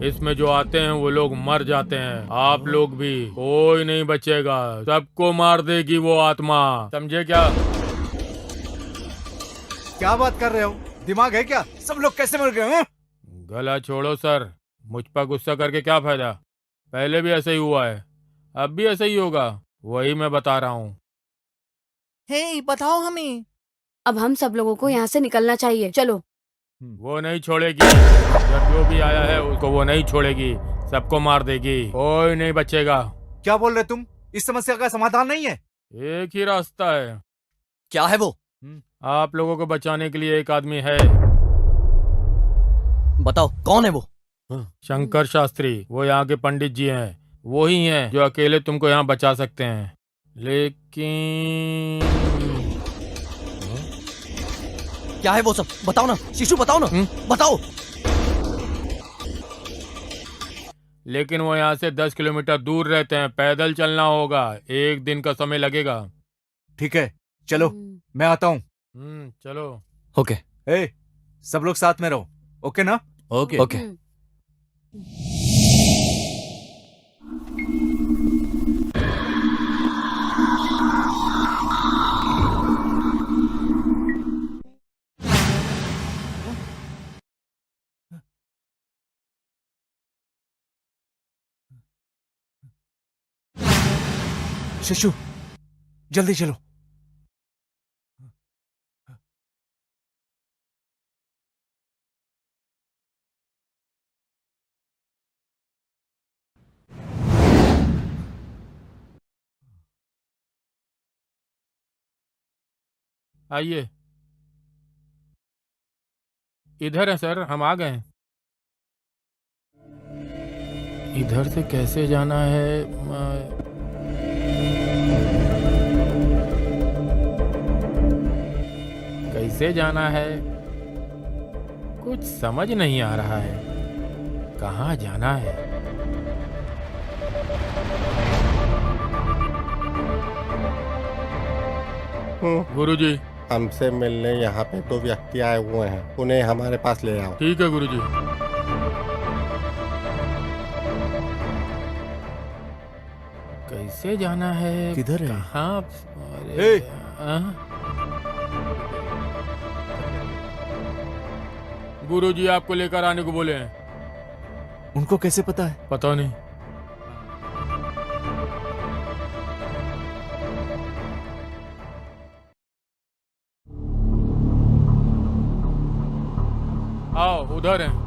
इसमें जो आते हैं वो लोग मर जाते हैं। आप लोग भी, कोई नहीं बचेगा, सबको मार देगी वो आत्मा, समझे क्या? क्या बात कर रहे हो? दिमाग है क्या? सब लोग कैसे मर गए हैं? गला छोड़ो सर, मुझ पर गुस्सा करके क्या फायदा? पहले भी ऐसा ही हुआ है, अब भी ऐसा ही होगा, वही मैं बता रहा हूँ। हे बताओ हमें। अब हम सब लोगों को यहाँ से निकलना चाहिए, चलो। वो नहीं छोड़ेगी, जब जो भी आया है उसको वो नहीं छोड़ेगी, सबको मार देगी, कोई नहीं बचेगा। क्या बोल रहे तुम? इस समस्या का समाधान नहीं है? एक ही रास्ता है। क्या है वो? आप लोगों को बचाने के लिए एक आदमी है। बताओ कौन है वो? शंकर शास्त्री, वो यहाँ के पंडित जी हैं। वो ही हैं जो अकेले तुमको यहाँ बचा सकते हैं। लेकिन क्या है वो सब? बताओ ना शिशु, बताओ ना। बताओ। लेकिन वो यहाँ से 10 किलोमीटर दूर रहते हैं, पैदल चलना होगा, 1 दिन का समय लगेगा। ठीक है, चलो मैं आता हूँ। चलो। ओके। ए, सब लोग साथ में रहो, ओके ना? Okay okay. शिशु, जल्दी चलो। आइए, इधर है सर, हम आ गए। इधर से कैसे जाना है? कैसे जाना है? कुछ समझ नहीं आ रहा है, कहाँ जाना है? गुरुजी, हमसे मिलने यहाँ पे 2 व्यक्ति आए हुए हैं, उन्हें हमारे पास ले आओ। ठीक है गुरुजी। कैसे जाना है? किधर है? कहाँ? ए! गुरुजी आपको लेकर आने को बोले हैं। उनको कैसे पता है? पता नहीं। आओ, उधर हैं।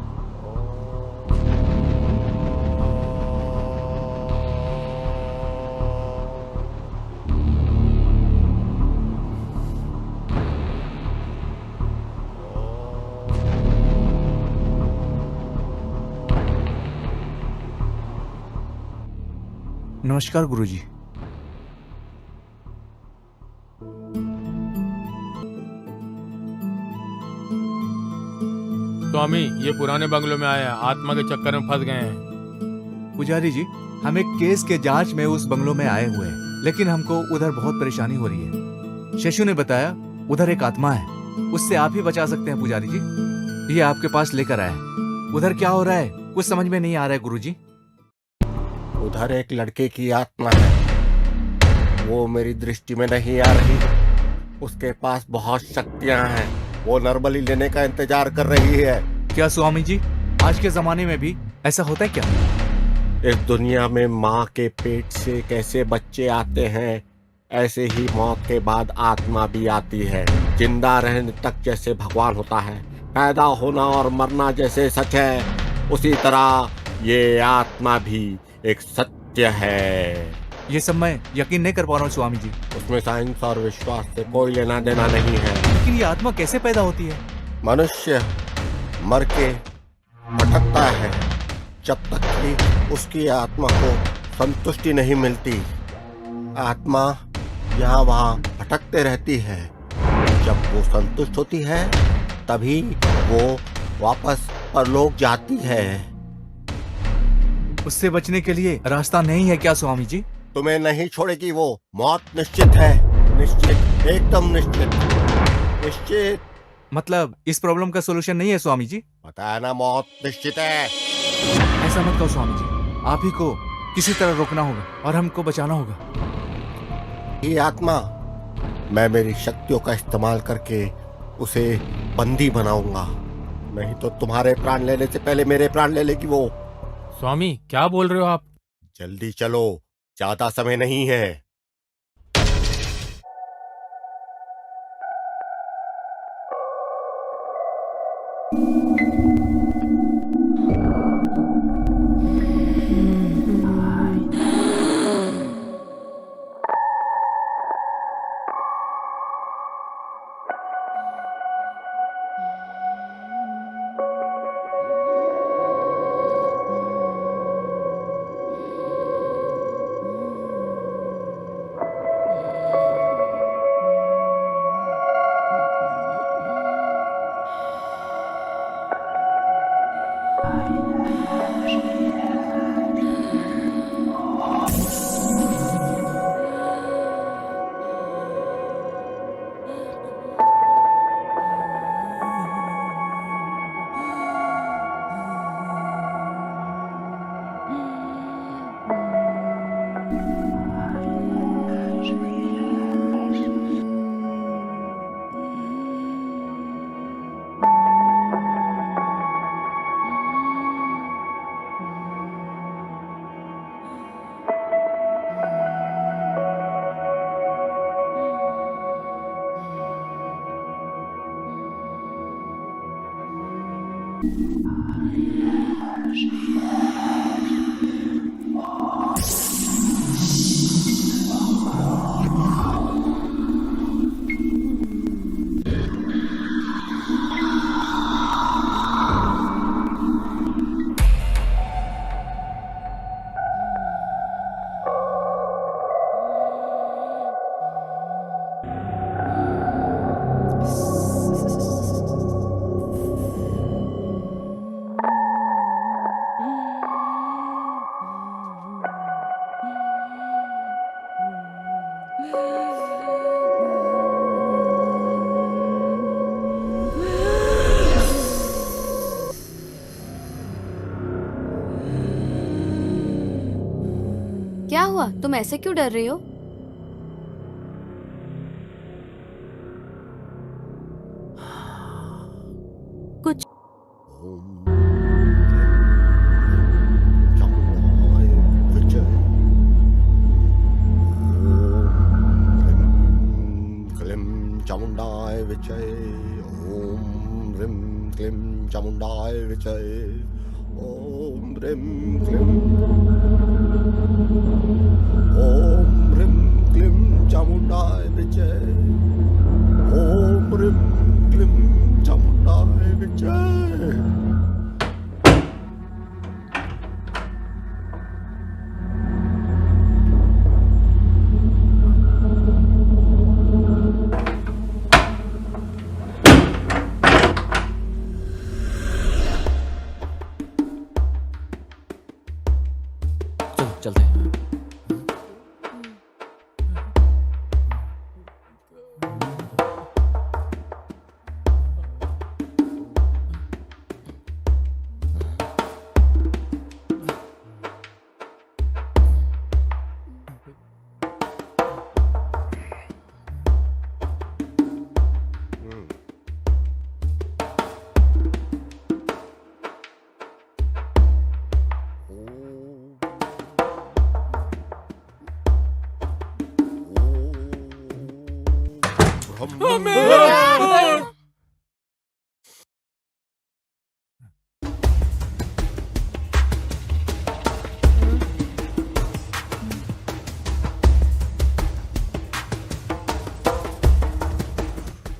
नमस्कार गुरुजी। स्वामी, ये पुराने बंगलों में आए हैं, आत्मा के चक्कर में फंस गए हैं। पुजारी जी, हम एक केस के जांच में उस बंगलों में आए हुए हैं, लेकिन हमको उधर बहुत परेशानी हो रही है। शशु ने बताया उधर एक आत्मा है, उससे आप ही बचा सकते हैं पुजारी जी। ये आपके पास लेकर आए। उधर क्या हो रहा है कुछ समझ में नहीं आ रहा है गुरुजी। उधर एक लड़के की आत्मा है, वो मेरी दृष्टि में नहीं आ रही। उसके पास बहुत शक्तियां हैं, वो नॉर्मली लेने का इंतजार कर रही है। क्या स्वामी जी, आज के जमाने में भी ऐसा होता है क्या? इस दुनिया में माँ के पेट से कैसे बच्चे आते हैं, ऐसे ही मौत के बाद आत्मा भी आती है। जिंदा रहने तक जैसे भगवान होता है, पैदा होना और मरना जैसे सच है, उसी तरह ये आत्मा भी एक सत्य है। ये सब मैं यकीन नहीं कर पा रहा हूँ स्वामी जी। उसमें साइंस और विश्वास से कोई लेना देना नहीं है। लेकिन ये आत्मा कैसे पैदा होती है? मनुष्य मर के भटकता है जब तक कि उसकी आत्मा को संतुष्टि नहीं मिलती। आत्मा यहाँ वहाँ भटकते रहती है। जब वो संतुष्ट होती है तभी वो वापस परलोक जाती है। उससे बचने के लिए रास्ता नहीं है क्या स्वामी जी? तुम्हें नहीं छोड़ेगी वो। मौत निश्चित है। निश्चित, एकदम निश्चित। निश्चित मतलब इस प्रॉब्लम का सोल्यूशन नहीं है स्वामी जी? पता है ना, मौत निश्चित है। ऐसा मत कहो स्वामी जी, आप ही को किसी तरह रोकना होगा और हमको बचाना होगा। ये आत्मा, मैं मेरी शक्तियों का इस्तेमाल करके उसे बंदी बनाऊंगा। नहीं तो तुम्हारे प्राण लेने से पहले मेरे प्राण ले लेगी वो। स्वामी क्या बोल रहे हो आप? जल्दी चलो, ज्यादा समय नहीं है। क्या हुआ? तुम ऐसे क्यों डर रही हो? कुछ चामुंडाय विजय। ओम ह्रीं क्लीं चामुंडाय विजय। ओम ह्रीं क्लीं। ओम ह्रीं क्लीं चामुंडाय विजय। ओम ह्रीं क्लीं चामुंडाय विजय। चलते हैं।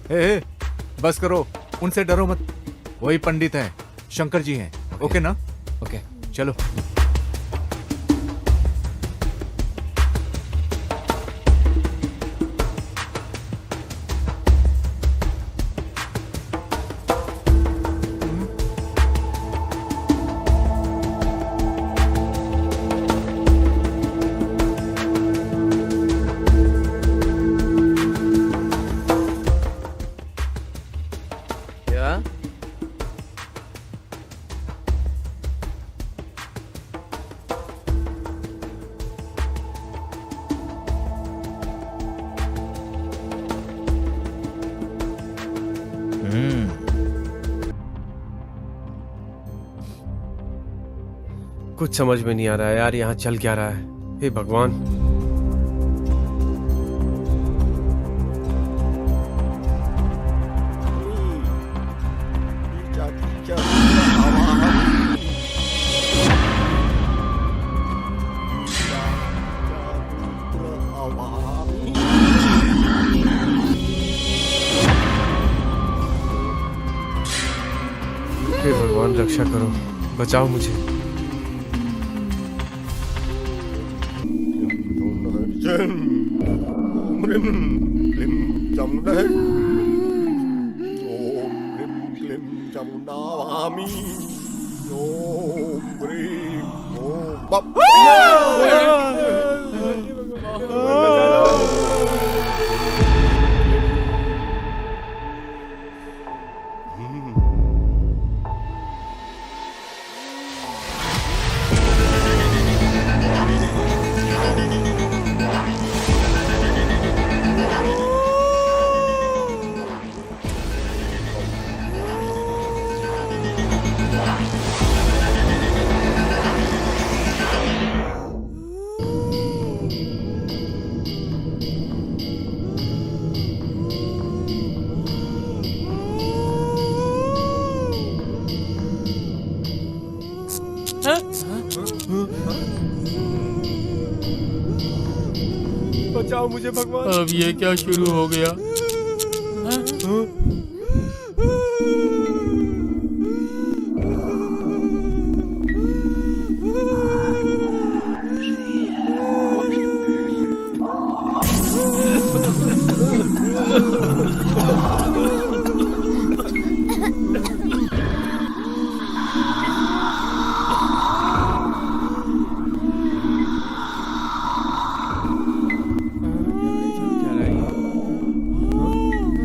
ए, बस करो, उनसे डरो मत। वही पंडित हैं, शंकर जी हैं। ओके ना? ओके चलो। क्या? कुछ समझ में नहीं आ रहा है यार, यहाँ चल क्या रहा है। हे भगवान। हे भगवान, रक्षा करो, बचाओ मुझे। बचाओ मुझे भगवान। अब ये क्या शुरू हो गया?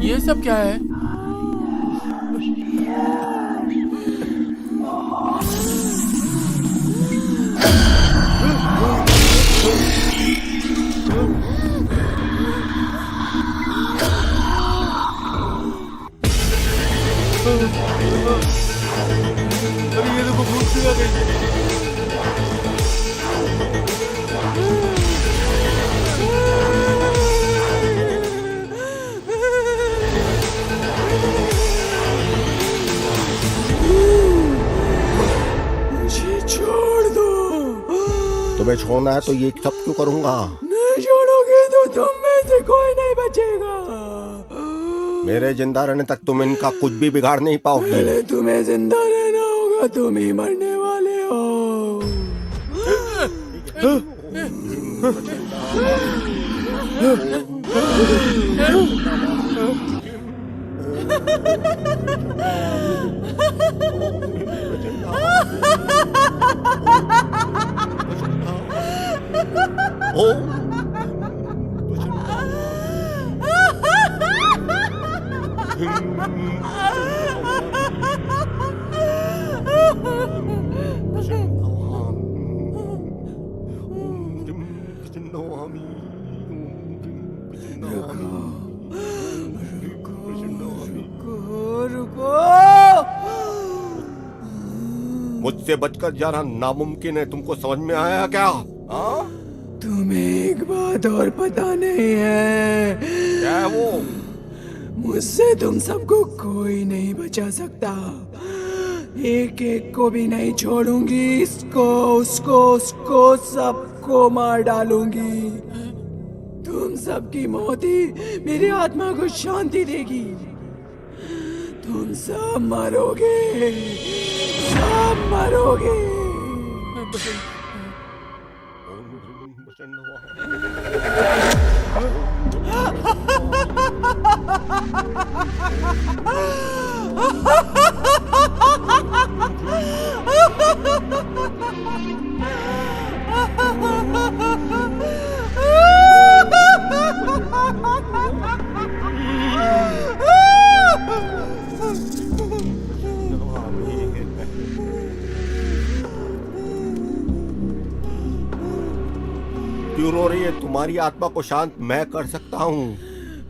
ये सब क्या है? अरे ये देखो, भूत सी आ गई। तुम्हें छोड़ना है तो ये सब क्यों करूंगा? नहीं छोड़ोगे तो तुम में से कोई नहीं बचेगा। मेरे जिंदा रहने तक तुम इनका कुछ भी बिगाड़ नहीं पाओगे। पहले तुम्हें जिंदा रहना होगा, तुम ही मरने वाले हो। मुझसे बचकर जाना नामुमकिन है, तुमको समझ में आया क्या? तुम्हें एक बात और पता नहीं है। क्या है वो? मुझसे तुम सबको कोई नहीं बचा सकता। एक एक को भी नहीं छोड़ूंगी। इसको, उसको, उसको, सबको मार डालूंगी। तुम सबकी मौत ही मेरी आत्मा को शांति देगी। तुम सब मरोगे, सब मरोगे। क्यों रो रही है? तुम्हारी आत्मा को शांत मैं कर सकता हूँ।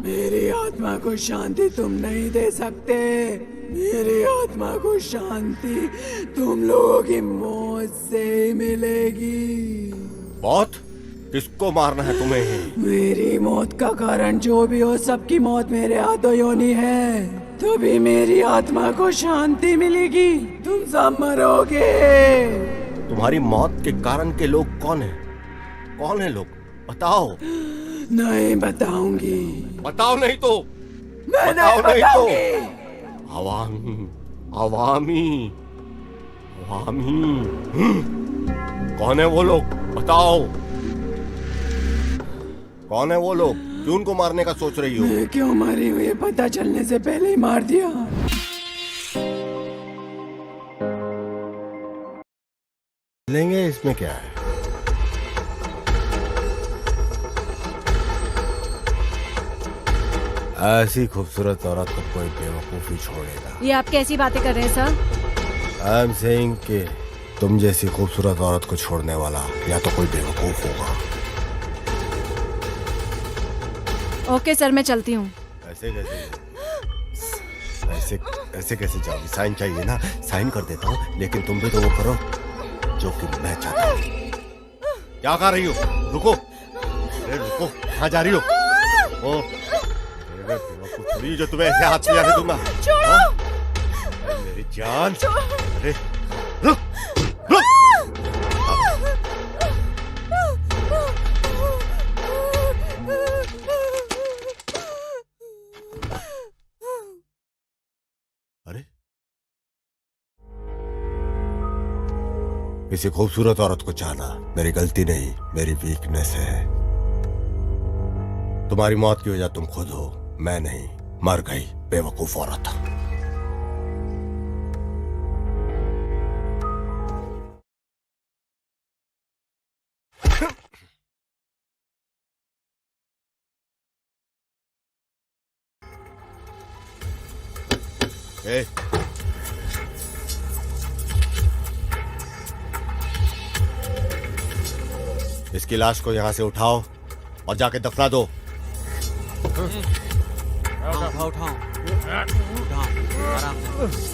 मेरी आत्मा को शांति तुम नहीं दे सकते। मेरी आत्मा को शांति तुम लोगों की मौत से ही मिलेगी। मौत? किसको मारना है तुम्हें? मेरी मौत का कारण जो भी हो, सबकी मौत मेरे हाथों योनी है, तभी मेरी आत्मा को शांति मिलेगी। तुम सब मरोगे। तुम्हारी मौत के कारण के लोग कौन है? कौन है लोग? बताओ। नहीं बताऊंगी। बताओ नहीं तो। मैं बताओ नहीं नहीं तो। बताऊंगी। अवामी, अवामी, अवामी। कौन है वो लोग? बताओ। कौन है वो लोग? क्यों उनको मारने का सोच रही हो? मैं क्यों मरी हूँ ये पता चलने से पहले ही मार दिया। लेंगे, इसमें क्या है? ऐसी खूबसूरत औरत को कोई बेवकूफी छोड़ेगा? ये आप कैसी बातें कर रहे हैं सर? आई एम सेइंग कि तुम जैसी खूबसूरत औरत को छोड़ने वाला या तो कोई बेवकूफ होगा। ओके सर, मैं चलती हूँ। ऐसे कैसे? ऐसे ऐसे कैसे जाओगी? साइन चाहिए ना? साइन कर देता हूँ, लेकिन तुम भी तो वो करो जो कि मैं चाहता हूँ। क्या कर रही हो? रुको, अरे रुको, कहाँ जा रही हो? ओ, थोड़ी जो तुम्हें ऐसे हाथ में जाने दूंगा। छोड़ो मेरी जान। अरे रुक, रुक। अरे किसी खूबसूरत औरत को चाहना मेरी गलती नहीं, मेरी वीकनेस है। तुम्हारी मौत की वजह तुम खुद हो, मैं नहीं। मर गई बेवकूफ औरत। ए, इसकी लाश को यहां से उठाओ और जाके दफना दो। उठाओ उठाओ उठाओ, आराम से।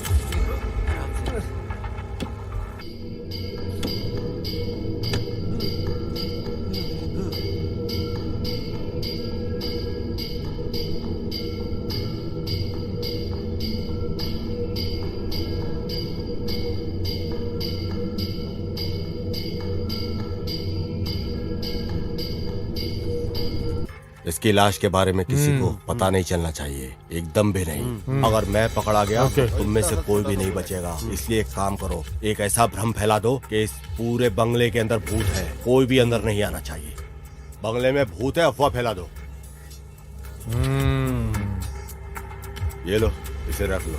इसकी लाश के बारे में किसी को पता नहीं चलना चाहिए, एकदम भी नहीं। अगर मैं पकड़ा गया तो तुम में से कोई भी नहीं बचेगा। इसलिए एक काम करो, एक ऐसा भ्रम फैला दो कि इस पूरे बंगले के अंदर भूत है, कोई भी अंदर नहीं आना चाहिए। बंगले में भूत है, अफवाह फैला दो। ये लो, इसे रख लो।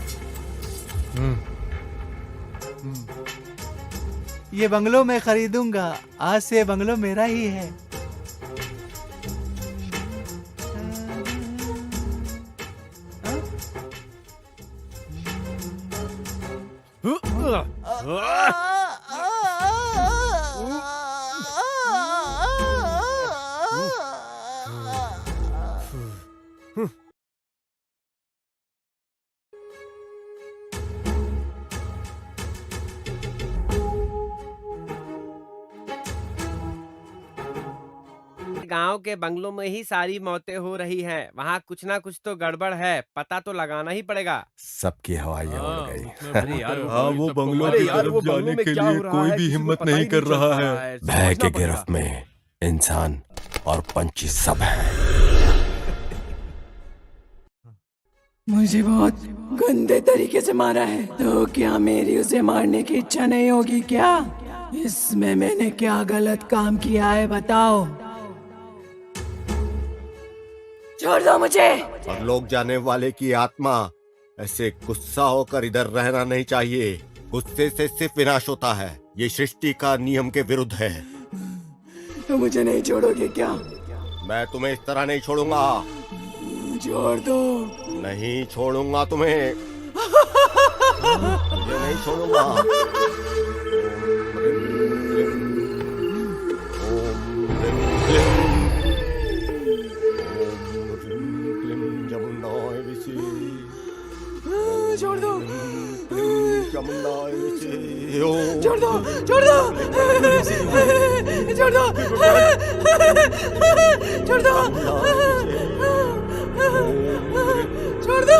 ये बंगलो मैं खरीदूंगा, आज से बंगलो मेरा ही है। गांव के बंगलों में ही सारी मौतें हो रही हैं। वहाँ कुछ ना कुछ तो गड़बड़ है, पता तो लगाना ही पड़ेगा। सबकी हवाइयाँ उड़ गई। अरे यार, हाँ, वो बंगलों की तरफ जाने के लिए कोई भी हिम्मत नहीं कर रहा है। भय के गिरफ्त में इंसान और पंछी सब हैं। मुझे बहुत गंदे तरीके से मारा है, तो क्या मेरी उसे मारने की इच्छा नहीं होगी क्या? इसमें मैंने क्या गलत काम किया है बताओ? छोड़ दो मुझे। और लोग जाने वाले की आत्मा ऐसे गुस्सा होकर इधर रहना नहीं चाहिए। गुस्से से सिर्फ विनाश होता है। ये सृष्टि का नियम के विरुद्ध है। तो मुझे नहीं छोड़ोगे क्या? मैं तुम्हें इस तरह नहीं छोड़ूंगा। छोड़ दो। नहीं छोड़ूंगा तुम्हें। मुझे नहीं छोड़ूंगा। छोड़ दो। छोड़ दो। छोड़ दो। छोड़ दो। छोड़ दो। छोड़ दो।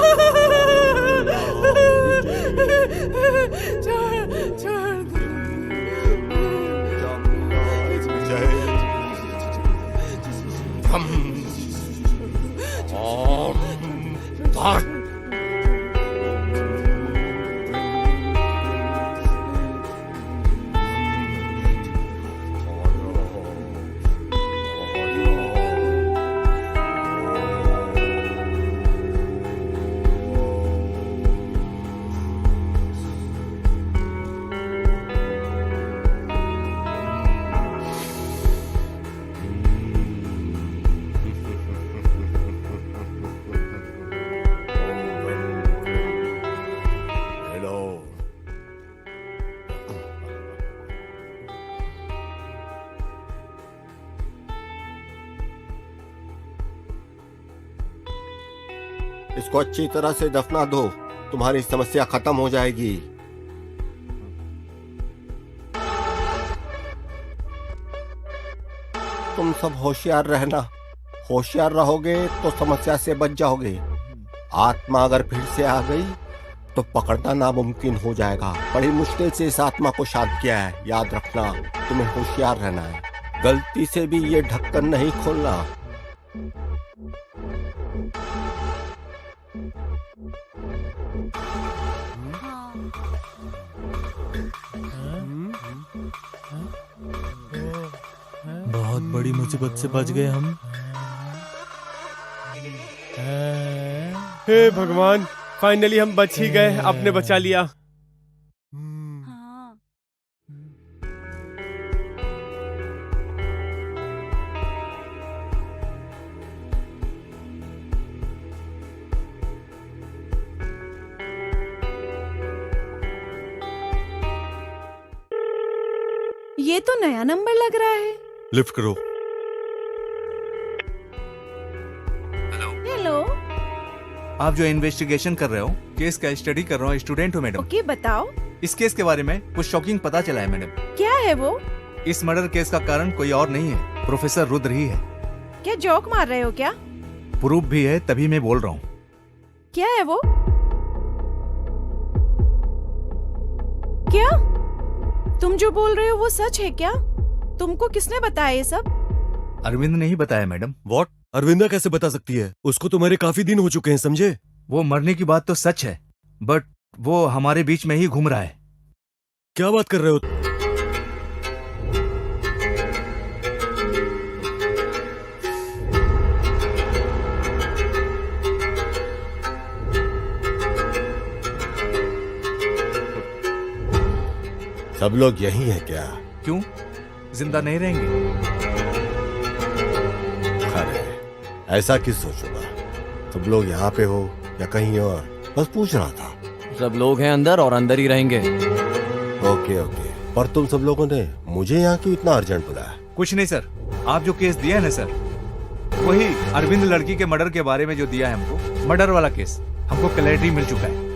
इसको अच्छी तरह से दफना दो, तुम्हारी समस्या खत्म हो जाएगी। तुम सब होशियार रहना। होशियार रहोगे तो समस्या से बच जाओगे। आत्मा अगर फिर से आ गई तो पकड़ना नामुमकिन हो जाएगा। बड़ी मुश्किल से इस आत्मा को शांत किया है। याद रखना, तुम्हें होशियार रहना है। गलती से भी ये ढक्कन नहीं खोलना। बहुत बड़ी मुसीबत से बच गए हम। हे भगवान, फाइनली हम बच ही गए। आपने बचा लिया। ये तो नया नंबर लग रहा है। लिफ्ट करो। हेलो। आप जो इन्वेस्टिगेशन कर रहे हो, केस का स्टडी कर रहा हूँ, स्टूडेंट हो मैडम। ओके, बताओ। इस केस के बारे में कुछ शॉकिंग पता चला है मैडम। क्या है वो? इस मर्डर केस का कारण कोई और नहीं है, प्रोफेसर रुद्र ही है। क्या जोक मार रहे हो क्या? प्रूफ भी है, तभी मैं बोल रहा हूँ। क्या है वो? क्या तुम जो बोल रहे हो वो सच है क्या? तुमको किसने बताया ये सब? अरविंद ने ही बताया मैडम। व्हाट? अरविंदा कैसे बता सकती है? उसको तो मेरे काफी दिन हो चुके हैं, समझे? वो मरने की बात तो सच है, बट वो हमारे बीच में ही घूम रहा है। क्या बात कर रहे हो? सब लोग यही हैं क्या? क्यों, जिंदा नहीं रहेंगे? अरे ऐसा किस सोचूंगा। सब लोग यहाँ पे हो या कहीं और, बस पूछ रहा था। सब लोग हैं अंदर और अंदर ही रहेंगे। ओके ओके, पर तुम सब लोगों ने मुझे यहाँ क्यों इतना अर्जेंट बुलाया? कुछ नहीं सर, आप जो केस दिया है ना सर, वही अरविंद लड़की के मर्डर के बारे में जो दिया है हमको, मर्डर वाला केस, हमको क्लैरिटी मिल चुका है।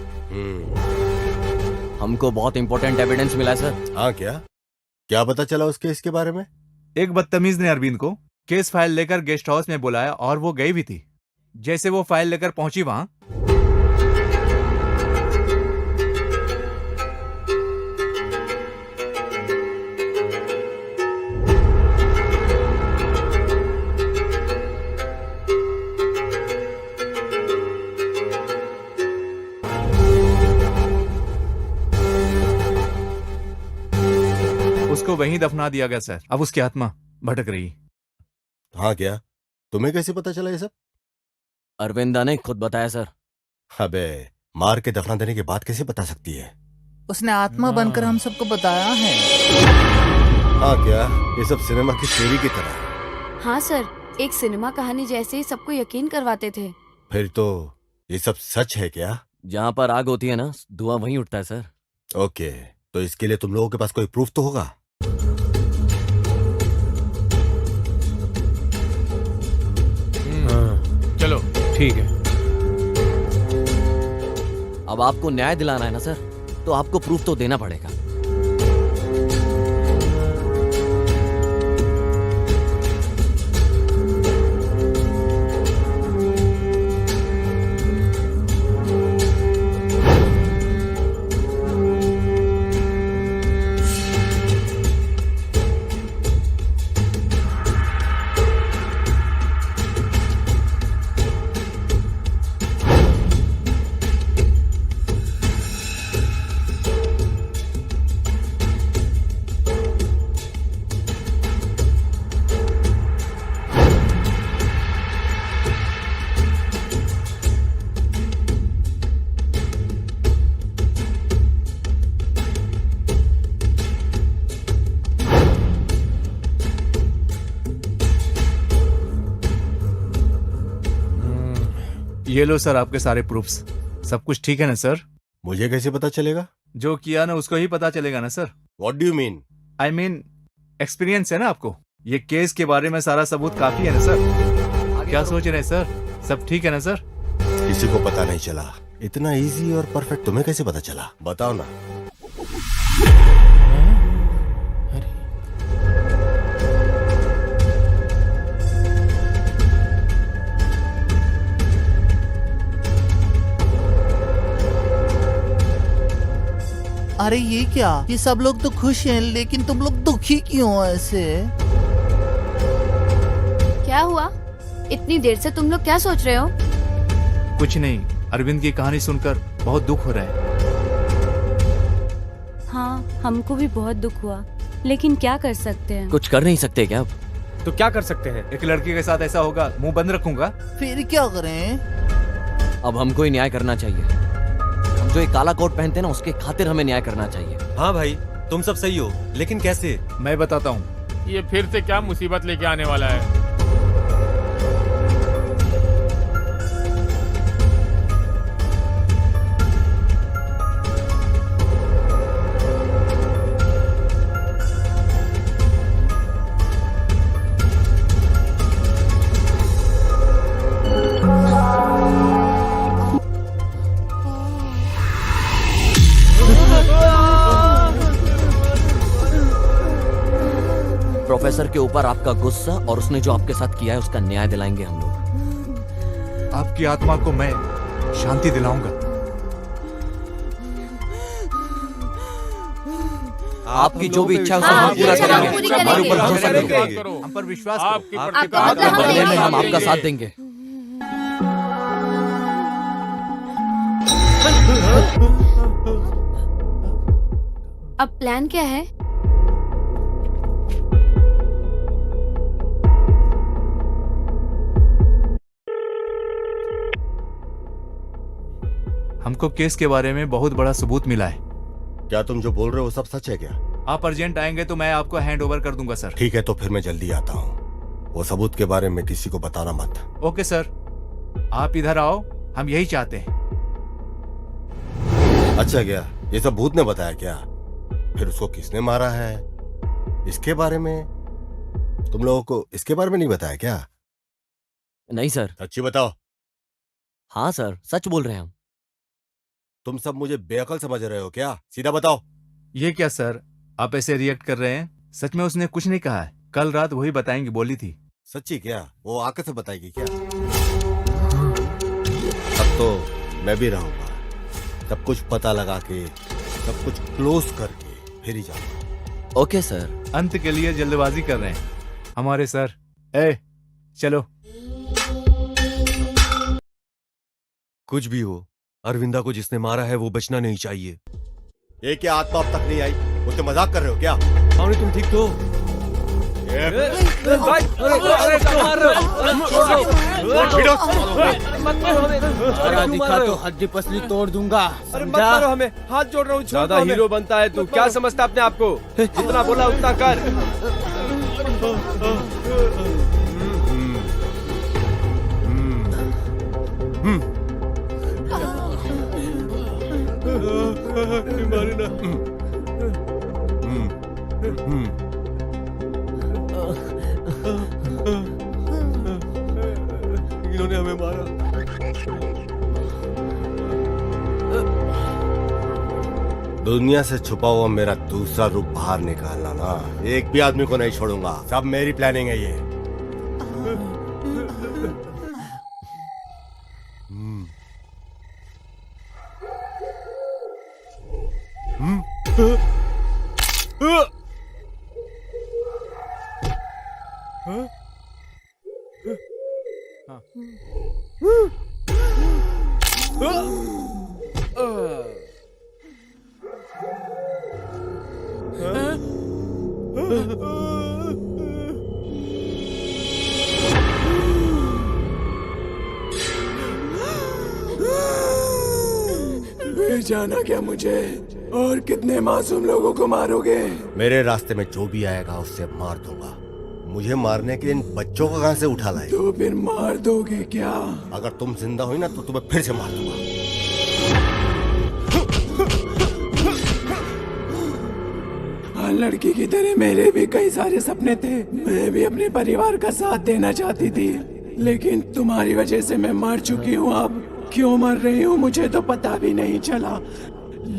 हमको बहुत इंपॉर्टेंट एविडेंस मिला है सर। हाँ, क्या पता चला उस केस के बारे में? एक बदतमीज ने अरविंद को केस फाइल लेकर गेस्ट हाउस में बुलाया और वो गई भी थी। जैसे वो फाइल लेकर पहुंची वहां, उसको वहीं दफना दिया गया सर। अब उसकी आत्मा भटक रही। हाँ क्या? तुम्हें कैसे पता चला ये सब? अरविंदा ने खुद बताया सर। अबे, मार के दफना देने के बाद कैसे बता सकती है? उसने आत्मा बनकर हम सबको बताया है। हाँ क्या? ये सब सिनेमा की स्टोरी की तरह है। हाँ सर, एक सिनेमा कहानी जैसे ही सबको यकीन करवाते थे। फिर तो ये सब सच है क्या? जहाँ पर आग होती है ना, धुआं वहीं उठता है सर। ओके, तो इसके लिए तुम लोगों के पास कोई प्रूफ तो होगा? चलो ठीक है। अब आपको न्याय दिलाना है ना सर, तो आपको प्रूफ तो देना पड़ेगा। ये लो सर आपके सारे प्रूफ्स। सब कुछ ठीक है ना सर? मुझे कैसे पता चलेगा? जो किया ना उसको ही पता चलेगा ना sir. What do you mean? I mean, experience है ना आपको। ये केस के बारे में सारा सबूत काफी है ना सर? क्या सोच रहे हैं सर? सब ठीक है ना सर? किसी को पता नहीं चला। इतना इजी और परफेक्ट तुम्हें कैसे पता चला? बताओ ना। अरे ये क्या? ये सब लोग तो खुश हैं, लेकिन तुम लोग दुखी क्यों ऐसे? क्या हुआ? इतनी देर से तुम लोग क्या सोच रहे हो? कुछ नहीं, अरविंद की कहानी सुनकर बहुत दुख हो रहा है। हाँ, हमको भी बहुत दुख हुआ, लेकिन क्या कर सकते हैं? कुछ कर नहीं सकते क्या अब? तो क्या कर सकते हैं? एक लड़की के साथ ऐसा होगा, मुंह बंद रखूंगा। फिर क्या करें? अब हमको ही न्याय करना चाहिए। हम जो एक काला कोट पहनते हैं ना, उसके खातिर हमें न्याय करना चाहिए। हाँ भाई, तुम सब सही हो, लेकिन कैसे? मैं बताता हूँ। ये फिर से क्या मुसीबत लेके आने वाला है? प्रोफेसर के ऊपर आपका गुस्सा और उसने जो आपके साथ किया है उसका न्याय दिलाएंगे हम लोग। आपकी आत्मा को मैं शांति दिलाऊंगा। आपकी जो भी इच्छा है उसे हम पूरा करेंगे। हमारे ऊपर भरोसा करेंगे। हम पर विश्वास आपके करो। आपके बदले में हम आपका साथ देंगे। अब प्लान क्या है? हमको केस के बारे में बहुत बड़ा सबूत मिला है। क्या तुम जो बोल रहे हो सब सच है क्या? आप अर्जेंट आएंगे तो मैं आपको हैंड ओवर कर दूंगा सर। ठीक है, तो फिर मैं जल्दी आता हूँ। वो सबूत के बारे में किसी को बताना मत। ओके सर, आप इधर आओ, हम यही चाहते हैं। अच्छा क्या? ये सब भूत ने बताया क्या? फिर उसको किसने मारा है इसके बारे में तुम लोगों को इसके बारे में नहीं बताया क्या? नहीं सर। सच्ची बताओ। हाँ सर, सच बोल रहे हैं हम। तुम सब मुझे बेअकल समझ रहे हो क्या? सीधा बताओ। ये क्या सर, आप ऐसे रिएक्ट कर रहे हैं? सच में उसने कुछ नहीं कहा है। कल रात वही बताएंगी बोली थी। सच्ची क्या? वो आके से बताएगी क्या? अब तो मैं भी रहूंगा। सब कुछ पता लगा के, सब कुछ क्लोज करके फिर ही जाऊंगा। Okay sir. अंत के लिए जल्दबाजी कर रहे हैं हमारे सर। चलो। कुछ भी हो, अरविंदा को जिसने मारा है वो बचना नहीं चाहिए। ये क्या आत्मा अब तक नहीं आई? मुझसे मजाक कर रहे हो क्या? पावनी तुम ठीक तो? दिखा तो हड्डी पसली तोड़ दूंगा। अरे मत मारो हमें, हाथ जोड़ रहा हूँ। ज्यादा हीरो बनता है तू, क्या समझता अपने आप को? जितना बोला उतना कर। इन्होंने हमें मारा। दुनिया से छुपा हुआ मेरा दूसरा रूप बाहर निकालना ना, एक भी आदमी को नहीं छोड़ूंगा। सब मेरी प्लानिंग है ये। जाना क्या मुझे? और कितने मासूम लोगों को मारोगे? मेरे रास्ते में जो भी आएगा उससे मार दूंगा। मुझे मारने के लिए इन बच्चों को कहां से उठा लाए? तो फिर मार दोगे क्या? अगर तुम जिंदा हुई ना तो तुम्हें फिर से मार दूंगा। हर लड़की की तरह मेरे भी कई सारे सपने थे। मैं भी अपने परिवार का साथ देना चाहती थी, लेकिन तुम्हारी वजह से मैं मर चुकी हूँ। अब क्यों मर रही हूँ मुझे तो पता भी नहीं चला,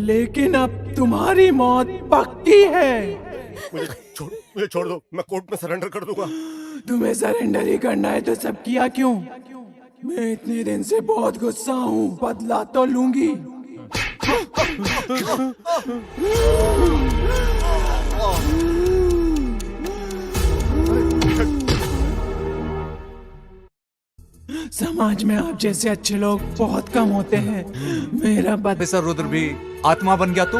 लेकिन अब तुम्हारी मौत पक्की है। मुझे छोड़ दो, मैं कोर्ट में सरेंडर कर दूंगा। तुम्हें सरेंडर ही करना है तो सब किया क्यों? मैं इतने दिन से बहुत गुस्सा हूँ, बदला तो लूंगी। समाज में आप जैसे अच्छे लोग बहुत कम होते हैं। मेरा प्रोफेसर रुद्र भी आत्मा बन गया तो?